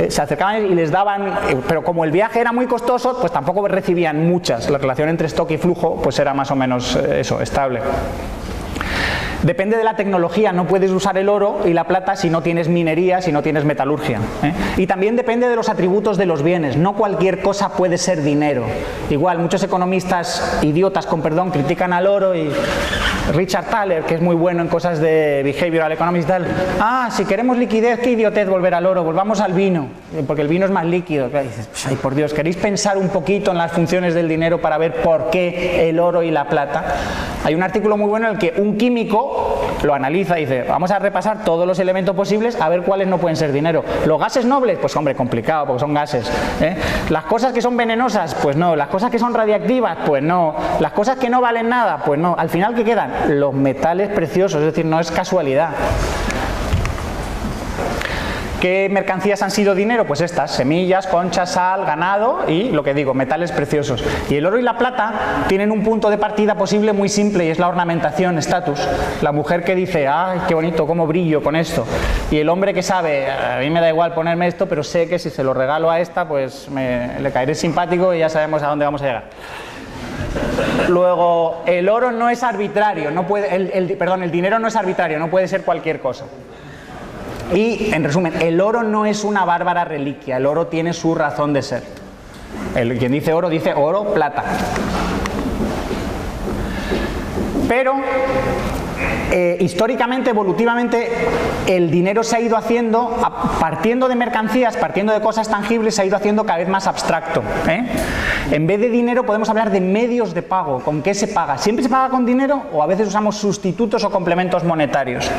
[SPEAKER 1] Se acercaban y les daban, pero como el viaje era muy costoso, pues tampoco recibían muchas. La relación entre stock y flujo pues era más o menos estable. Depende de la tecnología, no puedes usar el oro y la plata si no tienes minería, si no tienes metalurgia. Y también depende de los atributos de los bienes, no cualquier cosa puede ser dinero. Igual, muchos economistas idiotas, con perdón, critican al oro y Richard Thaler, que es muy bueno en cosas de behavioral economics y tal, si queremos liquidez, qué idiotez volver al oro, volvamos al vino, porque el vino es más líquido. Y dices, ay, por Dios, ¿queréis pensar un poquito en las funciones del dinero para ver por qué el oro y la plata? Hay un artículo muy bueno en el que un químico lo analiza y dice, vamos a repasar todos los elementos posibles a ver cuáles no pueden ser dinero. Los gases nobles, pues hombre, complicado porque son gases. Las cosas que son venenosas, pues no. Las cosas que son radiactivas, pues no. Las cosas que no valen nada, pues no. Al final, ¿qué quedan? Los metales preciosos, es decir, no es casualidad. ¿Qué mercancías han sido dinero? Pues estas, semillas, conchas, sal, ganado y, lo que digo, metales preciosos. Y el oro y la plata tienen un punto de partida posible muy simple y es la ornamentación, estatus. La mujer que dice, ¡ay, qué bonito, cómo brillo con esto! Y el hombre que sabe, a mí me da igual ponerme esto, pero sé que si se lo regalo a esta, pues le caeré simpático y ya sabemos a dónde vamos a llegar. Luego, el oro no es arbitrario, el dinero no es arbitrario, no puede ser cualquier cosa. Y, en resumen, el oro no es una bárbara reliquia, el oro tiene su razón de ser. Quien dice oro, plata. Pero históricamente, evolutivamente, el dinero se ha ido haciendo, partiendo de mercancías, partiendo de cosas tangibles, se ha ido haciendo cada vez más abstracto. En vez de dinero podemos hablar de medios de pago. ¿Con qué se paga? ¿Siempre se paga con dinero o a veces usamos sustitutos o complementos monetarios?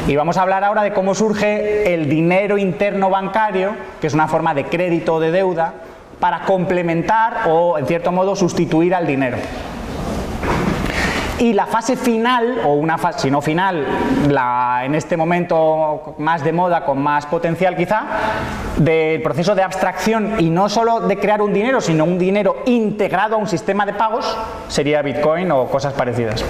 [SPEAKER 1] Y vamos a hablar ahora de cómo surge el dinero interno bancario, que es una forma de crédito o de deuda, para complementar o, en cierto modo, sustituir al dinero. Y la fase final, o una fase, si no final, en este momento más de moda, con más potencial quizá, del proceso de abstracción y no solo de crear un dinero, sino un dinero integrado a un sistema de pagos, sería Bitcoin o cosas parecidas.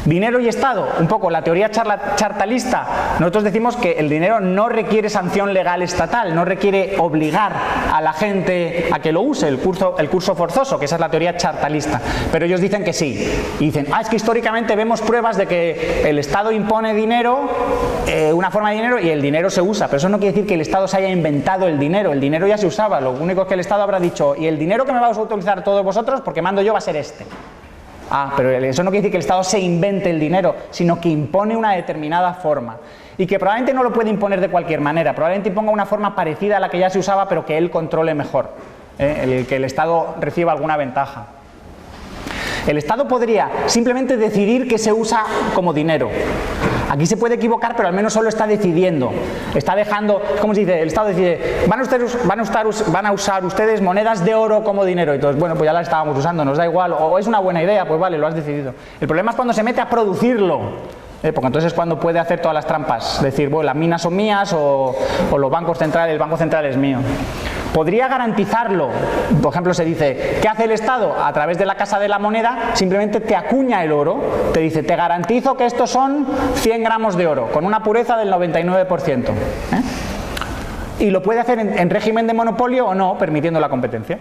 [SPEAKER 1] Dinero y Estado, un poco la teoría chartalista. Nosotros decimos que el dinero no requiere sanción legal estatal, no requiere obligar a la gente a que lo use, el curso forzoso, que esa es la teoría chartalista. Pero ellos dicen que sí. Y dicen, es que históricamente vemos pruebas de que el Estado impone dinero, una forma de dinero, y el dinero se usa. Pero eso no quiere decir que el Estado se haya inventado el dinero ya se usaba. Lo único es que el Estado habrá dicho, y el dinero que me vais a utilizar todos vosotros, porque mando yo, va a ser este. Pero eso no quiere decir que el Estado se invente el dinero, sino que impone una determinada forma. Y que probablemente no lo puede imponer de cualquier manera, probablemente imponga una forma parecida a la que ya se usaba, pero que él controle mejor, que el Estado reciba alguna ventaja. El Estado podría simplemente decidir que se usa como dinero. Aquí se puede equivocar, pero al menos solo está decidiendo. Está dejando, ¿cómo se dice? El Estado decide, van a usar ustedes monedas de oro como dinero. Y entonces, bueno, pues ya las estábamos usando, nos da igual. O es una buena idea, pues vale, lo has decidido. El problema es cuando se mete a producirlo. Porque entonces es cuando puede hacer todas las trampas. Decir, bueno, las minas son mías o los bancos centrales, el banco central es mío. Podría garantizarlo. Por ejemplo, se dice, ¿qué hace el Estado? A través de la Casa de la Moneda simplemente te acuña el oro, te dice, te garantizo que estos son 100 gramos de oro, con una pureza del 99%. Y lo puede hacer en régimen de monopolio o no, permitiendo la competencia.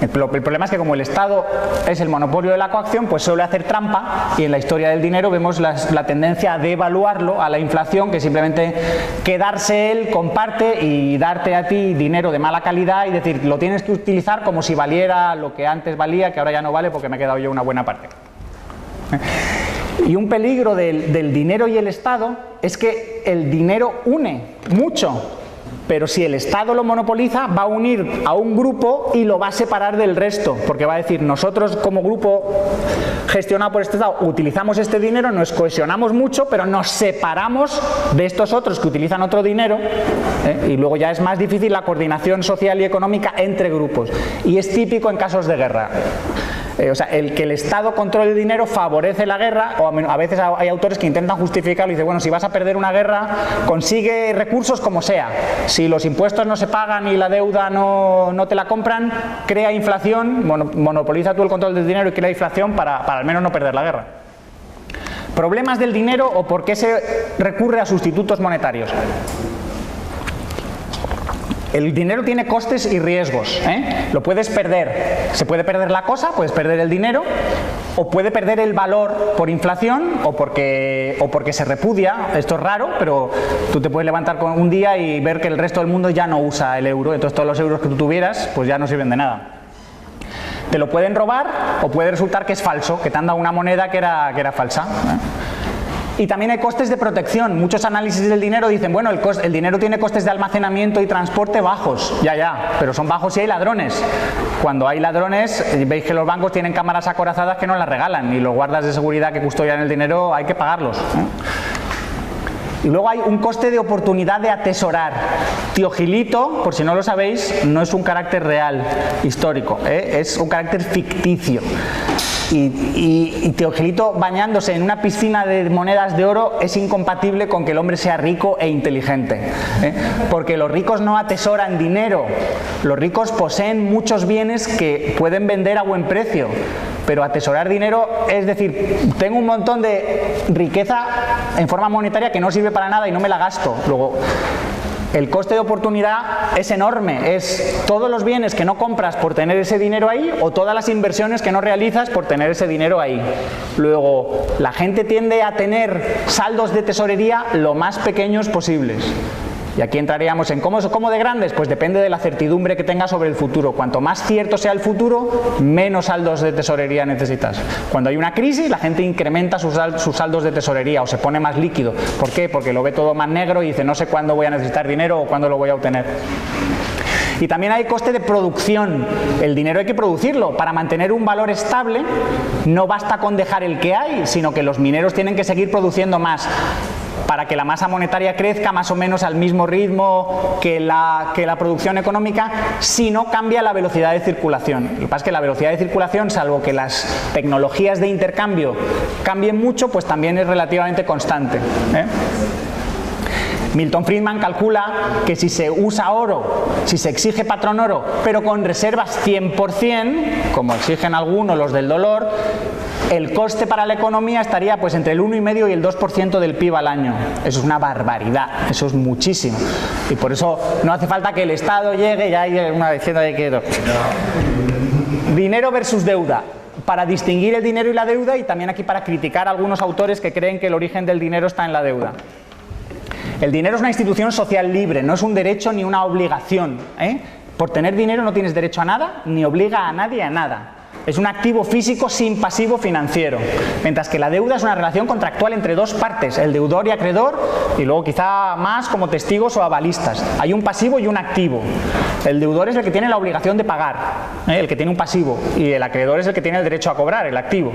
[SPEAKER 1] El problema es que como el Estado es el monopolio de la coacción, pues suele hacer trampa, y en la historia del dinero vemos la tendencia a devaluarlo, a la inflación, que simplemente quedarse él con parte y darte a ti dinero de mala calidad y decir, lo tienes que utilizar como si valiera lo que antes valía, que ahora ya no vale porque me he quedado yo una buena parte. Y un peligro del dinero y el Estado es que el dinero une mucho. Pero si el Estado lo monopoliza, va a unir a un grupo y lo va a separar del resto, porque va a decir, nosotros como grupo gestionado por este Estado utilizamos este dinero, nos cohesionamos mucho, pero nos separamos de estos otros que utilizan otro dinero, y luego ya es más difícil la coordinación social y económica entre grupos. Y es típico en casos de guerra. O sea, el que el Estado controle el dinero favorece la guerra, o a veces hay autores que intentan justificarlo y dicen, bueno, si vas a perder una guerra, consigue recursos como sea. Si los impuestos no se pagan y la deuda no te la compran, crea inflación, monopoliza tú el control del dinero y crea inflación para al menos no perder la guerra. ¿Problemas del dinero o por qué se recurre a sustitutos monetarios? El dinero tiene costes y riesgos, lo puedes perder. Se puede perder la cosa, puedes perder el dinero, o puede perder el valor por inflación o porque se repudia. Esto es raro, pero tú te puedes levantar un día y ver que el resto del mundo ya no usa el euro, entonces todos los euros que tú tuvieras pues ya no sirven de nada. Te lo pueden robar o puede resultar que es falso, que te han dado una moneda que era falsa. Y también hay costes de protección. Muchos análisis del dinero dicen, bueno, el dinero tiene costes de almacenamiento y transporte bajos. Ya, pero son bajos si hay ladrones. Cuando hay ladrones, veis que los bancos tienen cámaras acorazadas que no las regalan, y los guardas de seguridad que custodian el dinero hay que pagarlos. Y luego hay un coste de oportunidad de atesorar. Tío Gilito, por si no lo sabéis, no es un carácter real, histórico, es un carácter ficticio. Y Tío Gilito bañándose en una piscina de monedas de oro es incompatible con que el hombre sea rico e inteligente, porque los ricos no atesoran dinero, los ricos poseen muchos bienes que pueden vender a buen precio, pero atesorar dinero es decir, tengo un montón de riqueza en forma monetaria que no sirve para nada y no me la gasto. Luego, el coste de oportunidad es enorme, es todos los bienes que no compras por tener ese dinero ahí o todas las inversiones que no realizas por tener ese dinero ahí. Luego, la gente tiende a tener saldos de tesorería lo más pequeños posibles. Y aquí entraríamos en cómo de grandes, pues depende de la certidumbre que tengas sobre el futuro. Cuanto más cierto sea el futuro, menos saldos de tesorería necesitas. Cuando hay una crisis, la gente incrementa sus saldos de tesorería o se pone más líquido. ¿Por qué? Porque lo ve todo más negro y dice no sé cuándo voy a necesitar dinero o cuándo lo voy a obtener. Y también hay coste de producción. El dinero hay que producirlo. Para mantener un valor estable, no basta con dejar el que hay, sino que los mineros tienen que seguir produciendo más para que la masa monetaria crezca más o menos al mismo ritmo que la producción económica, si no cambia la velocidad de circulación. Lo que pasa es que la velocidad de circulación, salvo que las tecnologías de intercambio cambien mucho, pues también es relativamente constante, ¿eh? Milton Friedman calcula que si se usa oro, si se exige patrón oro, pero con reservas 100%, como exigen algunos los del dolor, el coste para la economía estaría pues entre el 1,5 y el 2% del PIB al año. Eso es una barbaridad, eso es muchísimo. Y por eso no hace falta que el Estado llegue y haya una diciendo de que... Dinero versus deuda. Para distinguir el dinero y la deuda, y también aquí para criticar a algunos autores que creen que el origen del dinero está en la deuda. El dinero es una institución social libre, no es un derecho ni una obligación, ¿eh? Por tener dinero no tienes derecho a nada, ni obliga a nadie a nada. Es un activo físico sin pasivo financiero, mientras que la deuda es una relación contractual entre dos partes, el deudor y acreedor, y luego quizá más como testigos o avalistas. Hay un pasivo y un activo. El deudor es el que tiene la obligación de pagar, el que tiene un pasivo, y el acreedor es el que tiene el derecho a cobrar, el activo.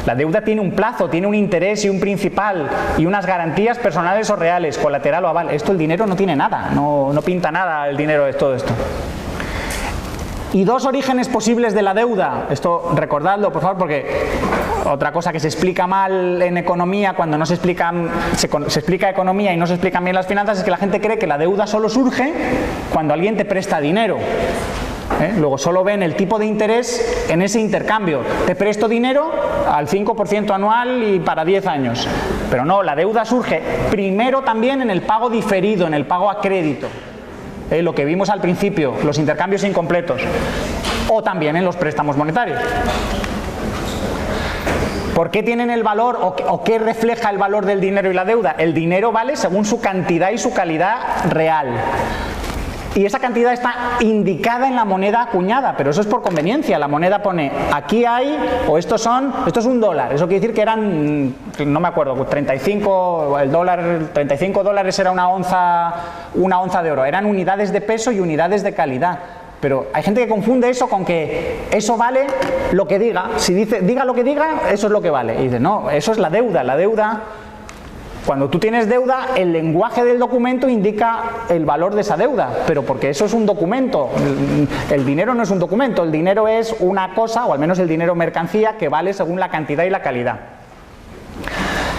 [SPEAKER 1] La deuda tiene un plazo, tiene un interés y un principal y unas garantías personales o reales, colateral o aval. Esto el dinero no tiene nada, no pinta nada el dinero de todo esto. Y dos orígenes posibles de la deuda, esto recordadlo por favor, porque otra cosa que se explica mal en economía cuando no se explica economía y no se explican bien las finanzas es que la gente cree que la deuda solo surge cuando alguien te presta dinero. Luego solo ven el tipo de interés en ese intercambio. Te presto dinero al 5% anual y para 10 años. Pero no, la deuda surge primero también en el pago diferido, en el pago a crédito. Lo que vimos al principio, los intercambios incompletos. O también en los préstamos monetarios. ¿Por qué tienen el valor o qué refleja el valor del dinero y la deuda? El dinero vale según su cantidad y su calidad real. Y esa cantidad está indicada en la moneda acuñada, pero eso es por conveniencia. La moneda pone, aquí hay, o esto es $1. Eso quiere decir que eran, no me acuerdo, 35 dólares era una onza de oro. Eran unidades de peso y unidades de calidad. Pero hay gente que confunde eso con que eso vale lo que diga. Si diga lo que diga, eso es lo que vale. Y dice, no, eso es la deuda. La deuda... Cuando tú tienes deuda, el lenguaje del documento indica el valor de esa deuda, pero porque eso es un documento. El dinero no es un documento, el dinero es una cosa, o al menos el dinero mercancía, que vale según la cantidad y la calidad.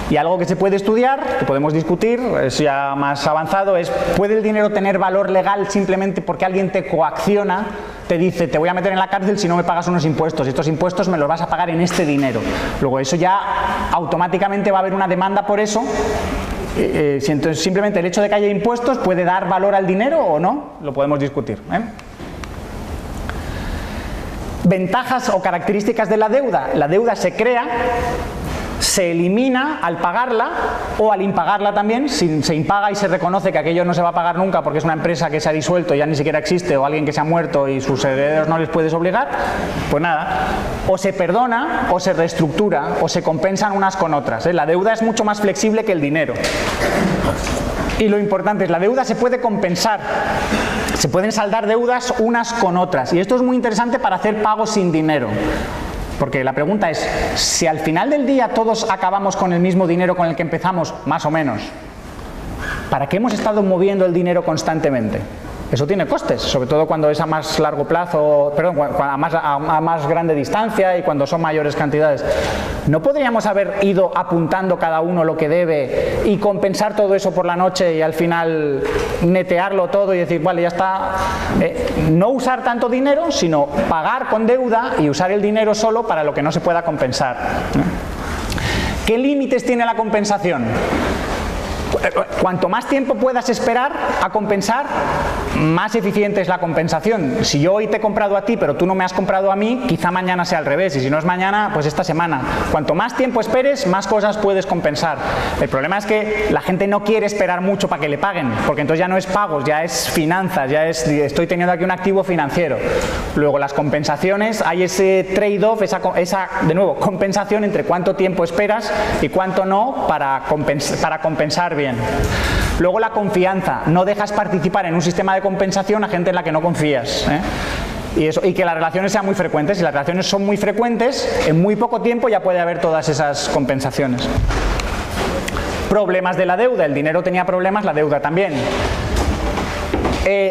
[SPEAKER 1] Y algo que se puede estudiar, que podemos discutir, es ya más avanzado, es ¿puede el dinero tener valor legal simplemente porque alguien te coacciona? Te dice, te voy a meter en la cárcel si no me pagas unos impuestos, y estos impuestos me los vas a pagar en este dinero. Luego eso ya automáticamente va a haber una demanda por eso. Entonces simplemente el hecho de que haya impuestos puede dar valor al dinero o no, lo podemos discutir, ¿eh? Ventajas o características de la deuda. La deuda se crea, se elimina al pagarla o al impagarla también. Si se impaga y se reconoce que aquello no se va a pagar nunca porque es una empresa que se ha disuelto y ya ni siquiera existe, o alguien que se ha muerto y sus herederos no les puedes obligar, pues nada, o se perdona o se reestructura o se compensan unas con otras, ¿eh? La deuda es mucho más flexible que el dinero. Y lo importante es, la deuda se puede compensar, se pueden saldar deudas unas con otras, y esto es muy interesante para hacer pagos sin dinero. Porque la pregunta es, si al final del día todos acabamos con el mismo dinero con el que empezamos, más o menos, ¿para qué hemos estado moviendo el dinero constantemente? Eso tiene costes, sobre todo cuando es a más largo plazo, perdón, a más grande distancia y cuando son mayores cantidades. ¿No podríamos haber ido apuntando cada uno lo que debe y compensar todo eso por la noche y al final netearlo todo y decir, vale, ya está? No usar tanto dinero, sino pagar con deuda y usar el dinero solo para lo que no se pueda compensar. ¿Qué límites tiene la compensación? cuanto más tiempo puedas esperar a compensar, más eficiente es la compensación. Si yo hoy te he comprado a ti, pero tú no me has comprado a mí, quizá mañana sea al revés, y si no es mañana, pues esta semana. Cuanto más tiempo esperes, más cosas puedes compensar. El problema es que la gente no quiere esperar mucho para que le paguen, porque entonces ya no es pagos, ya es finanzas, ya es estoy teniendo aquí un activo financiero. Luego las compensaciones, hay ese trade-off, esa de nuevo, compensación entre cuánto tiempo esperas y cuánto no para compensar bien. Luego la confianza, no dejas participar en un sistema de compensación a gente en la que no confías, y que las relaciones sean muy frecuentes. Si las relaciones son muy frecuentes, en muy poco tiempo ya puede haber todas esas compensaciones. Problemas de la deuda, el dinero tenía problemas, la deuda también.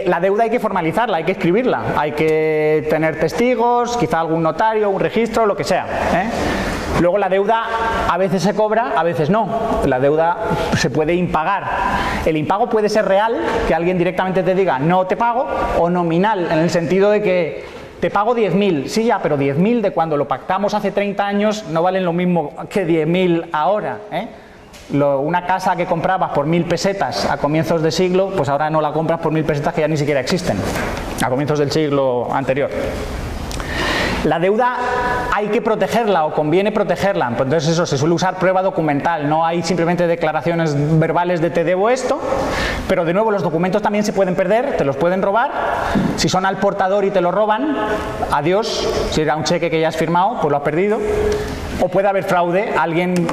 [SPEAKER 1] La deuda hay que formalizarla, hay que escribirla, hay que tener testigos, quizá algún notario, un registro, lo que sea. Luego la deuda a veces se cobra, a veces no. La deuda se puede impagar. El impago puede ser real, que alguien directamente te diga no te pago, o nominal, en el sentido de que te pago 10.000. Sí, ya, pero 10.000 de cuando lo pactamos hace 30 años no valen lo mismo que 10.000 ahora. Una casa que comprabas por 1.000 pesetas a comienzos de siglo, pues ahora no la compras por 1.000 pesetas que ya ni siquiera existen, a comienzos del siglo anterior. La deuda hay que protegerla o conviene protegerla, entonces eso, se suele usar prueba documental, no hay simplemente declaraciones verbales de te debo esto, pero de nuevo los documentos también se pueden perder, te los pueden robar, si son al portador y te lo roban, adiós, si era un cheque que ya has firmado, pues lo has perdido, o puede haber fraude, alguien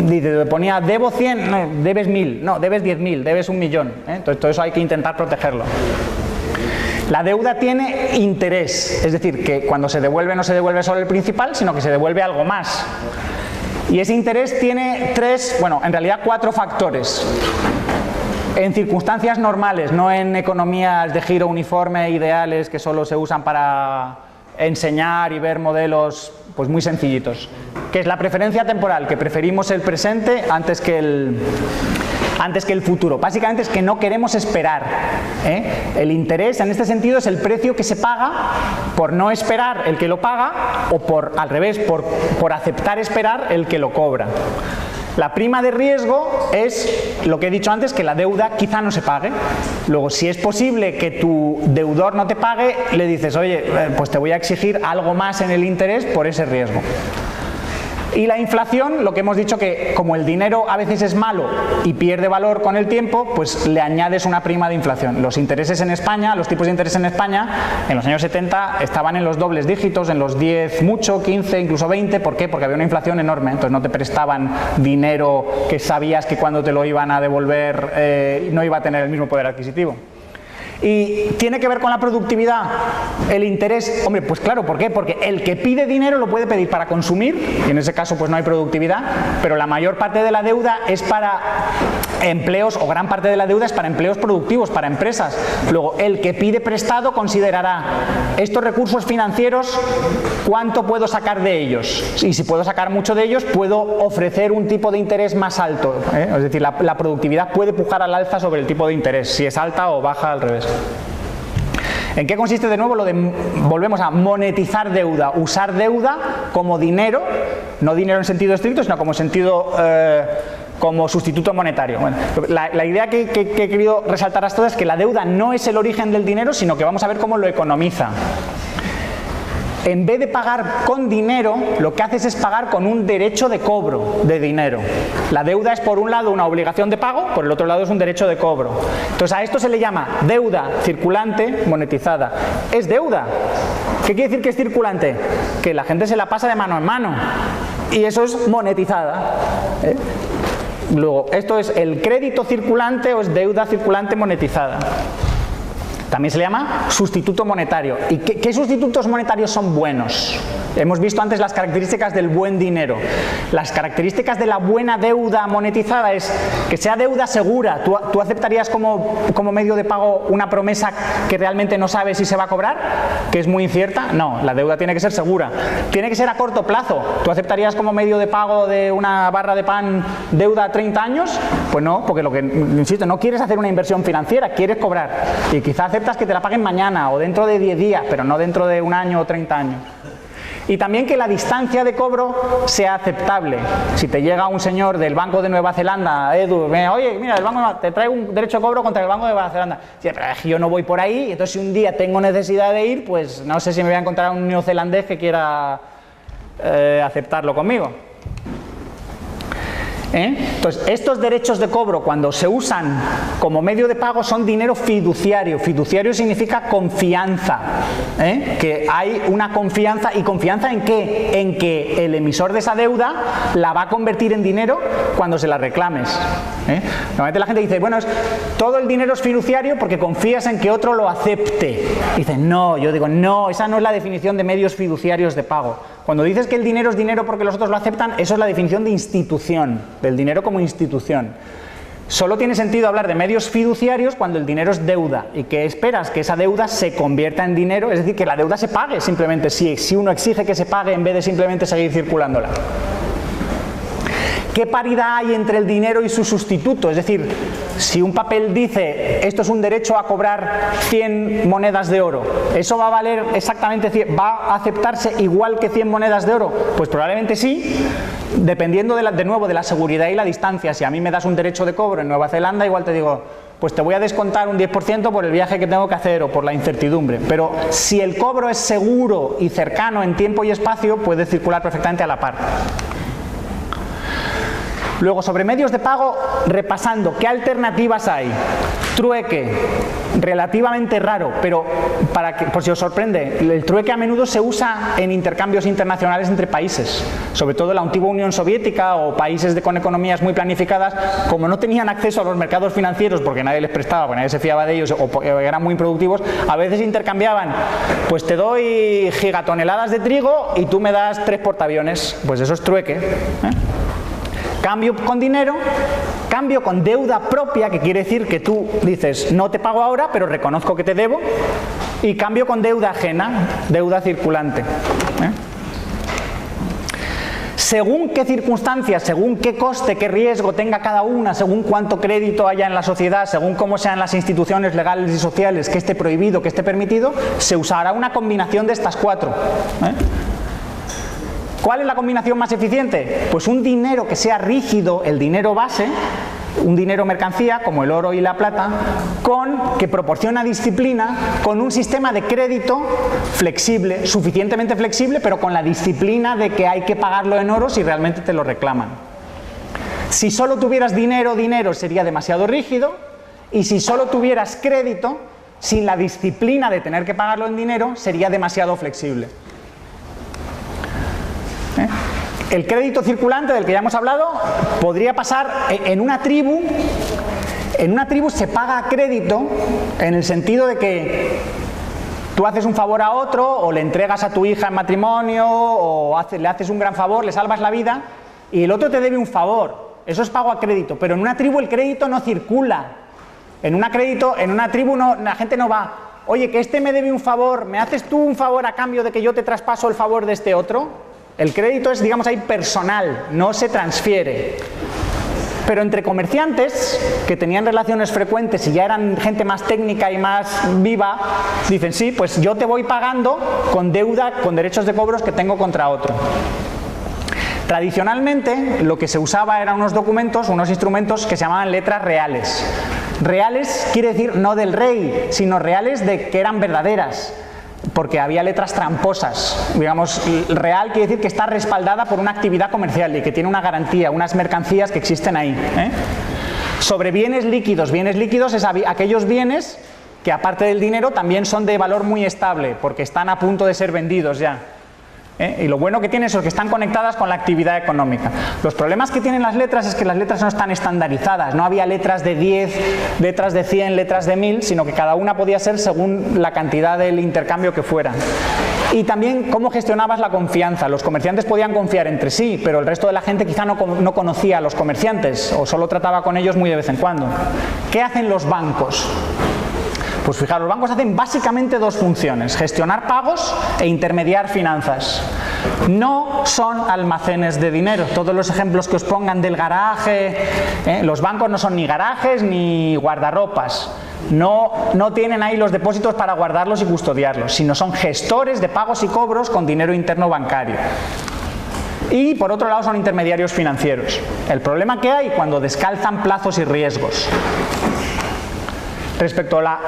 [SPEAKER 1] te ponía debo 100, no, debes 1.000, no, debes 10.000, debes 1.000.000, entonces todo eso hay que intentar protegerlo. La deuda tiene interés, es decir, que cuando se devuelve no se devuelve solo el principal, sino que se devuelve algo más. Y ese interés tiene en realidad 4 factores. En circunstancias normales, no en economías de giro uniforme ideales que solo se usan para enseñar y ver modelos pues muy sencillitos, que es la preferencia temporal, que preferimos el presente antes que el futuro. Básicamente es que no queremos esperar. El interés en este sentido es el precio que se paga por no esperar el que lo paga, o al revés, por aceptar esperar el que lo cobra. La prima de riesgo es lo que he dicho antes, que la deuda quizá no se pague. Luego, si es posible que tu deudor no te pague, le dices, oye, pues te voy a exigir algo más en el interés por ese riesgo. Y la inflación, lo que hemos dicho, que como el dinero a veces es malo y pierde valor con el tiempo, pues le añades una prima de inflación. Los intereses en España, los tipos de interés en España, en los años 70 estaban en los dobles dígitos, en los 10 mucho, 15, incluso 20. ¿Por qué? Porque había una inflación enorme, entonces no te prestaban dinero que sabías que cuando te lo iban a devolver no iba a tener el mismo poder adquisitivo. Y tiene que ver con la productividad, el interés, hombre, pues claro, ¿por qué? Porque el que pide dinero lo puede pedir para consumir, y en ese caso pues no hay productividad, pero la mayor parte de la deuda es para empleos, o gran parte de la deuda es para empleos productivos, para empresas. Luego, el que pide prestado considerará estos recursos financieros, ¿cuánto puedo sacar de ellos? Y si puedo sacar mucho de ellos, puedo ofrecer un tipo de interés más alto, Es decir, la productividad puede pujar al alza sobre el tipo de interés, si es alta o baja al revés. ¿En qué consiste de nuevo lo de, volvemos a monetizar deuda? Usar deuda como dinero, no dinero en sentido estricto, sino como sentido, como sustituto monetario. Bueno, la idea que he querido resaltar hasta ahora es que la deuda no es el origen del dinero, sino que vamos a ver cómo lo economiza. En vez de pagar con dinero, lo que haces es pagar con un derecho de cobro de dinero. La deuda es por un lado una obligación de pago, por el otro lado es un derecho de cobro. Entonces a esto se le llama deuda circulante monetizada. Es deuda. ¿Qué quiere decir que es circulante? Que la gente se la pasa de mano en mano. Y eso es monetizada. Luego, ¿esto es el crédito circulante o es deuda circulante monetizada? También se le llama sustituto monetario. ¿Y qué sustitutos monetarios son buenos? Hemos visto antes las características del buen dinero. Las características de la buena deuda monetizada es que sea deuda segura. ¿Tú aceptarías como medio de pago una promesa que realmente no sabes si se va a cobrar? ¿Que es muy incierta? No, la deuda tiene que ser segura. Tiene que ser a corto plazo. ¿Tú aceptarías como medio de pago de una barra de pan deuda a 30 años? Pues no, porque insisto, no quieres hacer una inversión financiera, quieres cobrar. Y quizás aceptas que te la paguen mañana o dentro de 10 días, pero no dentro de un año o 30 años. Y también que la distancia de cobro sea aceptable. Si te llega un señor del Banco de Nueva Zelanda, Edu, oye, mira, te traigo un derecho de cobro contra el Banco de Nueva Zelanda. Sí, pero yo no voy por ahí, entonces si un día tengo necesidad de ir, pues no sé si me voy a encontrar un neozelandés que quiera aceptarlo conmigo. Entonces, estos derechos de cobro, cuando se usan como medio de pago, son dinero fiduciario. Fiduciario significa confianza, que hay una confianza. ¿Y confianza en qué? En que el emisor de esa deuda la va a convertir en dinero cuando se la reclames. Normalmente la gente dice, bueno, todo el dinero es fiduciario porque confías en que otro lo acepte. Dicen, no, yo digo, no, esa no es la definición de medios fiduciarios de pago. Cuando dices que el dinero es dinero porque los otros lo aceptan, eso es la definición de institución, del dinero como institución. Solo tiene sentido hablar de medios fiduciarios cuando el dinero es deuda y que esperas que esa deuda se convierta en dinero, es decir, que la deuda se pague simplemente, si uno exige que se pague en vez de simplemente seguir circulándola. ¿Qué paridad hay entre el dinero y su sustituto? Es decir, si un papel dice, esto es un derecho a cobrar 100 monedas de oro, ¿eso va a valer exactamente 100? ¿Va a aceptarse igual que 100 monedas de oro? Pues probablemente sí, dependiendo de nuevo de la seguridad y la distancia. Si a mí me das un derecho de cobro en Nueva Zelanda, igual te digo, pues te voy a descontar un 10% por el viaje que tengo que hacer o por la incertidumbre. Pero si el cobro es seguro y cercano en tiempo y espacio, puede circular perfectamente a la par. Luego, sobre medios de pago, repasando, ¿qué alternativas hay? Trueque, relativamente raro, pero por si os sorprende, el trueque a menudo se usa en intercambios internacionales entre países, sobre todo en la antigua Unión Soviética o países con economías muy planificadas, como no tenían acceso a los mercados financieros porque nadie les prestaba, porque nadie se fiaba de ellos o eran muy improductivos, a veces intercambiaban, pues te doy gigatoneladas de trigo y tú me das 3 portaaviones, pues eso es trueque. Cambio con dinero, cambio con deuda propia, que quiere decir que tú dices, no te pago ahora, pero reconozco que te debo, y cambio con deuda ajena, deuda circulante. Según qué circunstancias, según qué coste, qué riesgo tenga cada una, según cuánto crédito haya en la sociedad, según cómo sean las instituciones legales y sociales, que esté prohibido, que esté permitido, se usará una combinación de estas 4. ¿Cuál es la combinación más eficiente? Pues un dinero que sea rígido, el dinero base, un dinero mercancía como el oro y la plata, que proporciona disciplina, con un sistema de crédito flexible, suficientemente flexible, pero con la disciplina de que hay que pagarlo en oro si realmente te lo reclaman. Si solo tuvieras dinero sería demasiado rígido, y si solo tuvieras crédito, sin la disciplina de tener que pagarlo en dinero, sería demasiado flexible. El crédito circulante del que ya hemos hablado podría pasar en una tribu. En una tribu se paga crédito en el sentido de que tú haces un favor a otro o le entregas a tu hija en matrimonio o le haces un gran favor, le salvas la vida y el otro te debe un favor. Eso es pago a crédito, pero en una tribu el crédito no circula. En una tribu la gente no va, oye, que este me debe un favor, ¿me haces tú un favor a cambio de que yo te traspaso el favor de este otro? El crédito es, digamos, ahí personal, no se transfiere. Pero entre comerciantes que tenían relaciones frecuentes y ya eran gente más técnica y más viva, dicen, sí, pues yo te voy pagando con deuda, con derechos de cobros que tengo contra otro. Tradicionalmente lo que se usaba eran unos documentos, unos instrumentos que se llamaban letras reales. Reales quiere decir no del rey, sino reales de que eran verdaderas. Porque había letras tramposas, digamos, real quiere decir que está respaldada por una actividad comercial y que tiene una garantía, unas mercancías que existen ahí. Sobre bienes líquidos es aquellos bienes que aparte del dinero también son de valor muy estable, porque están a punto de ser vendidos ya. Y lo bueno que tiene es que están conectadas con la actividad económica. Los problemas que tienen las letras es que las letras no están estandarizadas, no había letras de 10, letras de 100, letras de 1000, sino que cada una podía ser según la cantidad del intercambio que fuera. Y también cómo gestionabas la confianza. Los comerciantes podían confiar entre sí, pero el resto de la gente quizá no conocía a los comerciantes o solo trataba con ellos muy de vez en cuando. ¿Qué hacen los bancos? Pues fijaros, los bancos hacen básicamente 2 funciones, gestionar pagos e intermediar finanzas. No son almacenes de dinero. Todos los ejemplos que os pongan del garaje, los bancos no son ni garajes ni guardarropas. No tienen ahí los depósitos para guardarlos y custodiarlos, sino son gestores de pagos y cobros con dinero interno bancario. Y por otro lado son intermediarios financieros. El problema que hay cuando descalzan plazos y riesgos. Respecto a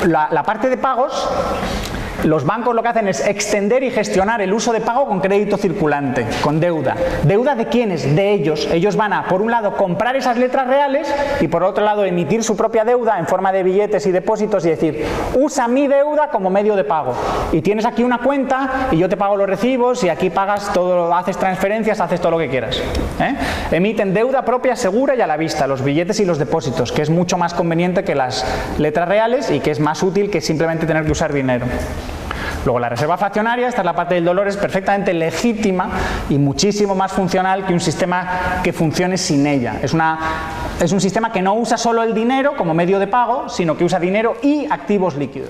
[SPEAKER 1] la parte de pagos, los bancos lo que hacen es extender y gestionar el uso de pago con crédito circulante, con deuda. ¿Deuda de quiénes? De ellos. Ellos van a, por un lado, comprar esas letras reales y por otro lado, emitir su propia deuda en forma de billetes y depósitos y decir, usa mi deuda como medio de pago. Y tienes aquí una cuenta y yo te pago los recibos y aquí pagas todo, haces transferencias, haces todo lo que quieras. Emiten deuda propia, segura y a la vista, los billetes y los depósitos, que es mucho más conveniente que las letras reales y que es más útil que simplemente tener que usar dinero. Luego la reserva fraccionaria, esta es la parte del dolor, es perfectamente legítima y muchísimo más funcional que un sistema que funcione sin ella. Es un sistema que no usa solo el dinero como medio de pago, sino que usa dinero y activos líquidos.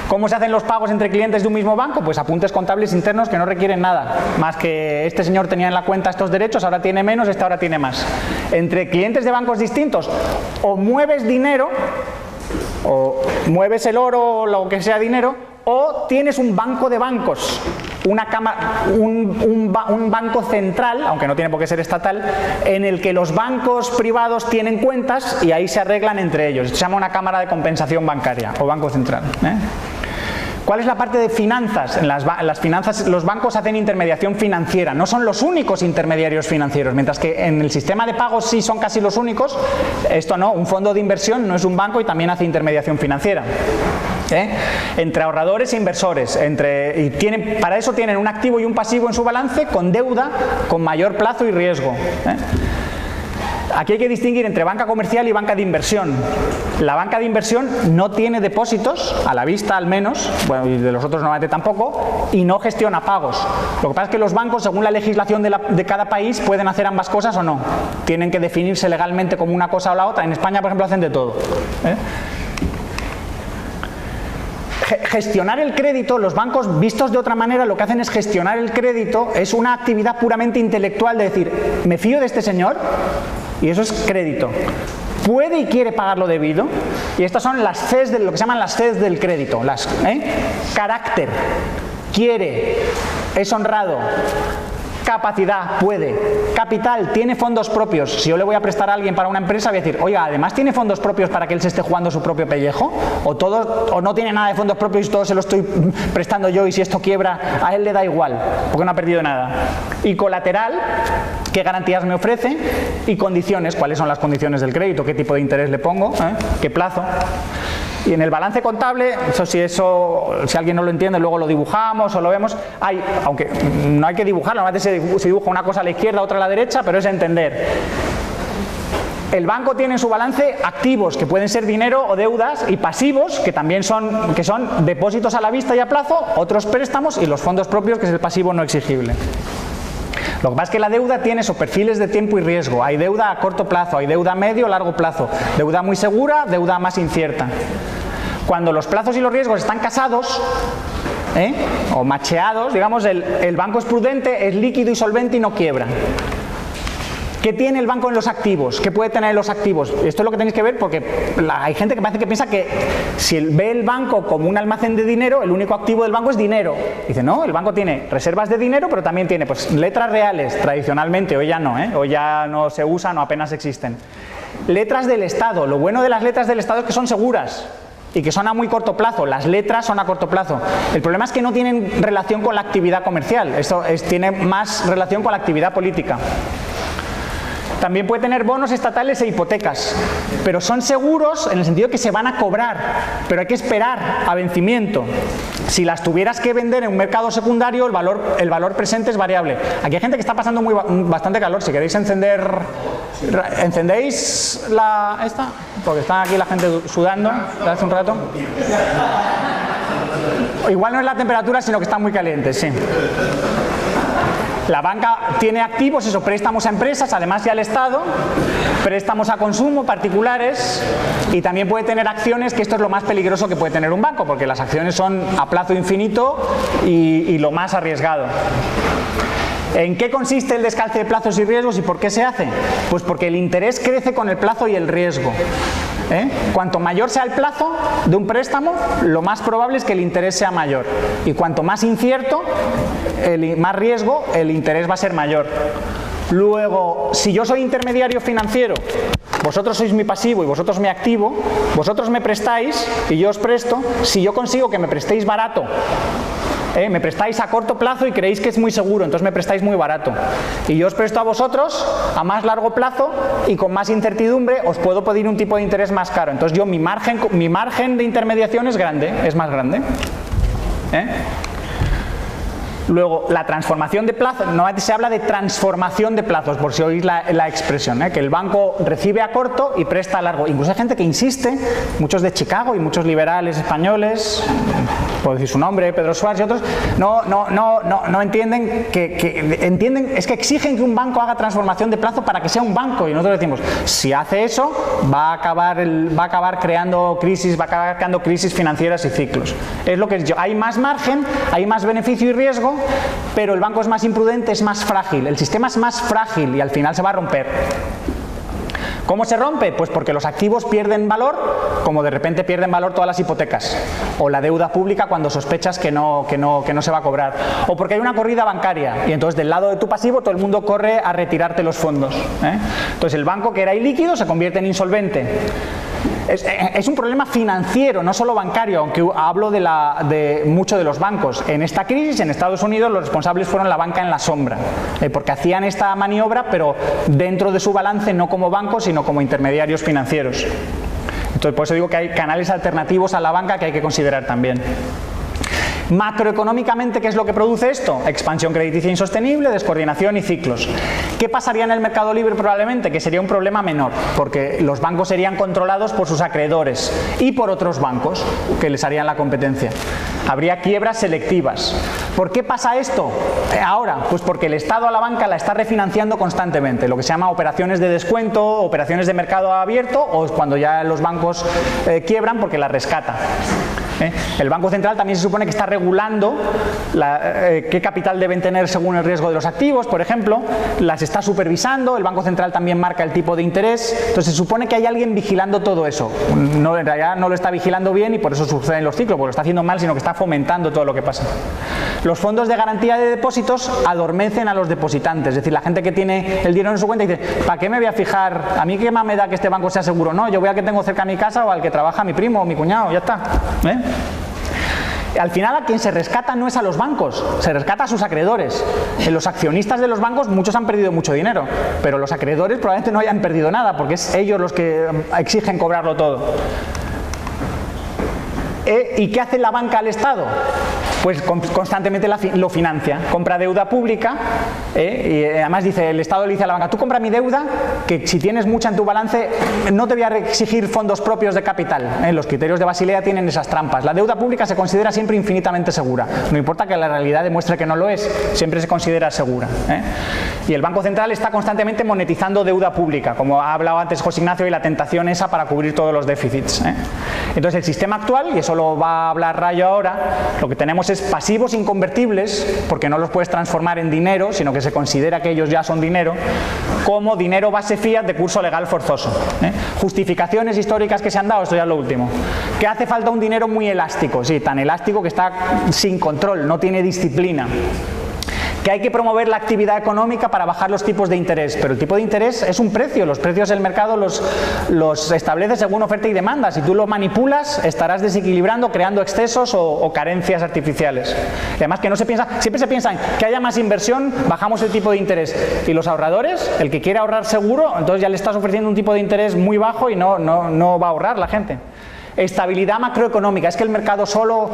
[SPEAKER 1] ¿Cómo se hacen los pagos entre clientes de un mismo banco? Pues apuntes contables internos que no requieren nada, más que este señor tenía en la cuenta estos derechos, ahora tiene menos, este ahora tiene más. Entre clientes de bancos distintos, o mueves dinero, o mueves el oro o lo que sea dinero, o tienes un banco de bancos, un banco central, aunque no tiene por qué ser estatal, en el que los bancos privados tienen cuentas y ahí se arreglan entre ellos. Esto se llama una cámara de compensación bancaria o banco central. ¿Cuál es la parte de finanzas? En las finanzas los bancos hacen intermediación financiera, no son los únicos intermediarios financieros, mientras que en el sistema de pagos sí son casi los únicos, esto no, un fondo de inversión no es un banco y también hace intermediación financiera. Entre ahorradores e inversores, para eso tienen un activo y un pasivo en su balance con deuda, con mayor plazo y riesgo. Aquí hay que distinguir entre banca comercial y banca de inversión. La banca de inversión no tiene depósitos, a la vista al menos, bueno, y de los otros normalmente tampoco, y no gestiona pagos. Lo que pasa es que los bancos, según la legislación de cada país, pueden hacer ambas cosas o no. Tienen que definirse legalmente como una cosa o la otra. En España, por ejemplo, hacen de todo. Gestionar el crédito, los bancos vistos de otra manera lo que hacen es gestionar el crédito, es una actividad puramente intelectual de decir, me fío de este señor y eso es crédito. Puede y quiere pagar lo debido y estas son las Cs, lo que se llaman las Cs del crédito. Carácter, quiere, es honrado. Capacidad, puede. Capital, tiene fondos propios. Si yo le voy a prestar a alguien para una empresa, voy a decir, oiga, además tiene fondos propios para que él se esté jugando su propio pellejo, o no tiene nada de fondos propios y todo se lo estoy prestando yo y si esto quiebra, a él le da igual, porque no ha perdido nada. Y colateral, qué garantías me ofrece, y condiciones, cuáles son las condiciones del crédito, qué tipo de interés le pongo, qué plazo. Y en el balance contable, si alguien no lo entiende, luego lo dibujamos o lo vemos. Aunque no hay que dibujarlo, normalmente se dibuja una cosa a la izquierda, otra a la derecha, pero es entender. El banco tiene en su balance activos, que pueden ser dinero o deudas, y pasivos, que también son depósitos a la vista y a plazo, otros préstamos, y los fondos propios, que es el pasivo no exigible. Lo que pasa es que la deuda tiene esos perfiles de tiempo y riesgo. Hay deuda a corto plazo, hay deuda a medio o largo plazo, deuda muy segura, deuda más incierta. Cuando los plazos y los riesgos están casados, o macheados, digamos, el banco es prudente, es líquido y solvente y no quiebra. ¿Qué tiene el banco en los activos? ¿Qué puede tener en los activos? Esto es lo que tenéis que ver porque hay gente que parece que piensa que si ve el banco como un almacén de dinero, el único activo del banco es dinero. Dice, no, el banco tiene reservas de dinero, pero también tiene letras reales, tradicionalmente, hoy ya no, hoy ya no se usan o apenas existen. Letras del Estado. Lo bueno de las letras del Estado es que son seguras y que son a muy corto plazo. Las letras son a corto plazo. El problema es que no tienen relación con la actividad comercial, tiene más relación con la actividad política. También puede tener bonos estatales e hipotecas, pero son seguros en el sentido que se van a cobrar, pero hay que esperar a vencimiento. Si las tuvieras que vender en un mercado secundario, el valor presente es variable. Aquí hay gente que está pasando bastante calor. Si queréis ¿encendéis esta? Porque está aquí la gente sudando desde hace un rato. Igual no es la temperatura, sino que está muy caliente, sí. La banca tiene activos, préstamos a empresas, además y al Estado, préstamos a consumo, particulares, y también puede tener acciones, que esto es lo más peligroso que puede tener un banco, porque las acciones son a plazo infinito y lo más arriesgado. ¿En qué consiste el descalce de plazos y riesgos y por qué se hace? Pues porque el interés crece con el plazo y el riesgo. Cuanto mayor sea el plazo de un préstamo, lo más probable es que el interés sea mayor. Y cuanto más incierto, más riesgo, el interés va a ser mayor. Luego, si yo soy intermediario financiero, vosotros sois mi pasivo y vosotros mi activo, vosotros me prestáis y yo os presto, si yo consigo que me prestéis barato, me prestáis a corto plazo y creéis que es muy seguro, entonces me prestáis muy barato. Y yo os presto a vosotros a más largo plazo y con más incertidumbre os puedo pedir un tipo de interés más caro. Entonces yo mi margen de intermediación es grande, es más grande. Luego, la transformación de plazos, normalmente se habla de transformación de plazos, por si oís la expresión, que el banco recibe a corto y presta a largo. Incluso hay gente que insiste, muchos de Chicago y muchos liberales españoles, puedo decir su nombre, Pedro Suárez y otros, no entienden es que exigen que un banco haga transformación de plazo para que sea un banco. Y nosotros decimos, si hace eso, va a acabar creando crisis, financieras y ciclos. Es lo que hay más margen, hay más beneficio y riesgo, pero el banco es más imprudente, es más frágil. El sistema es más frágil y al final se va a romper. ¿Cómo se rompe? Pues porque los activos pierden valor, como de repente pierden valor todas las hipotecas, o la deuda pública cuando sospechas que no se va a cobrar, o porque hay una corrida bancaria y entonces del lado de tu pasivo todo el mundo corre a retirarte los fondos. Entonces el banco, que era ilíquido, se convierte en insolvente. Es un problema financiero, no solo bancario, aunque hablo de mucho de los bancos. En esta crisis, en Estados Unidos, los responsables fueron la banca en la sombra, porque hacían esta maniobra, pero dentro de su balance, no como bancos, sino como intermediarios financieros. Entonces, por eso digo que hay canales alternativos a la banca que hay que considerar también. Macroeconómicamente, ¿qué es lo que produce esto? Expansión crediticia insostenible, descoordinación y ciclos. ¿Qué pasaría en el mercado libre probablemente? Que sería un problema menor, porque los bancos serían controlados por sus acreedores y por otros bancos que les harían la competencia. Habría quiebras selectivas. ¿Por qué pasa esto ahora? Pues porque el Estado a la banca la está refinanciando constantemente, lo que se llama operaciones de descuento, operaciones de mercado abierto, o cuando ya los bancos quiebran porque la rescata. El Banco Central también se supone que está regulando qué capital deben tener según el riesgo de los activos, por ejemplo, las está supervisando, el Banco Central también marca el tipo de interés, entonces se supone que hay alguien vigilando todo eso. En realidad no lo está vigilando bien y por eso suceden los ciclos, porque lo está haciendo mal, sino que está fomentando todo lo que pasa. Los fondos de garantía de depósitos adormecen a los depositantes, es decir, la gente que tiene el dinero en su cuenta dice, ¿para qué me voy a fijar? ¿A mí qué más me da que este banco sea seguro? No, yo voy al que tengo cerca de mi casa o al que trabaja mi primo o mi cuñado, ya está. Al final a quien se rescata no es a los bancos, se rescata a sus acreedores. Los accionistas de los bancos, muchos han perdido mucho dinero, pero los acreedores probablemente no hayan perdido nada, porque es ellos los que exigen cobrarlo todo. ¿Y qué hace la banca al Estado? Pues constantemente lo financia, compra deuda pública, y además dice, el Estado le dice a la banca, tú compra mi deuda, que si tienes mucha en tu balance no te voy a exigir fondos propios de capital. Los criterios de Basilea tienen esas trampas. La deuda pública se considera siempre infinitamente segura, no importa que la realidad demuestre que no lo es, siempre se considera segura. Y el Banco Central está constantemente monetizando deuda pública, como ha hablado antes José Ignacio, y la tentación esa para cubrir todos los déficits. Entonces el sistema actual, y eso lo va a hablar Rayo ahora, lo que tenemos es pasivos inconvertibles, porque no los puedes transformar en dinero, sino que se considera que ellos ya son dinero, como dinero base fiat de curso legal forzoso. Justificaciones históricas que se han dado, esto ya es lo último. Que hace falta un dinero muy elástico, sí, tan elástico que está sin control, no tiene disciplina. Que hay que promover la actividad económica para bajar los tipos de interés, pero el tipo de interés es un precio, los precios del mercado los establece según oferta y demanda. Si tú lo manipulas, estarás desequilibrando, creando excesos o carencias artificiales. Y además que no se piensa, siempre se piensa que haya más inversión, bajamos el tipo de interés. Y los ahorradores, el que quiere ahorrar seguro, entonces ya le estás ofreciendo un tipo de interés muy bajo y no va a ahorrar la gente. Estabilidad macroeconómica, es que el mercado solo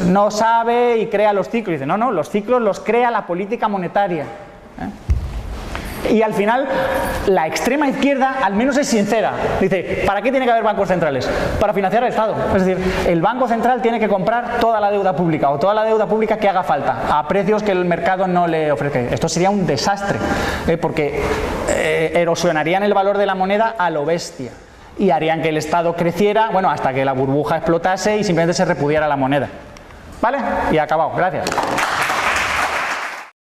[SPEAKER 1] no sabe y crea los ciclos. Dice, no, los ciclos los crea la política monetaria. Y al final, la extrema izquierda al menos es sincera. Dice, ¿para qué tiene que haber bancos centrales? Para financiar el Estado. Es decir, el Banco Central tiene que comprar toda la deuda pública o toda la deuda pública que haga falta a precios que el mercado no le ofrece. Esto sería un desastre, porque erosionarían el valor de la moneda a lo bestia. Y harían que el Estado creciera, bueno, hasta que la burbuja explotase y simplemente se repudiara la moneda. ¿Vale? Y acabado. Gracias.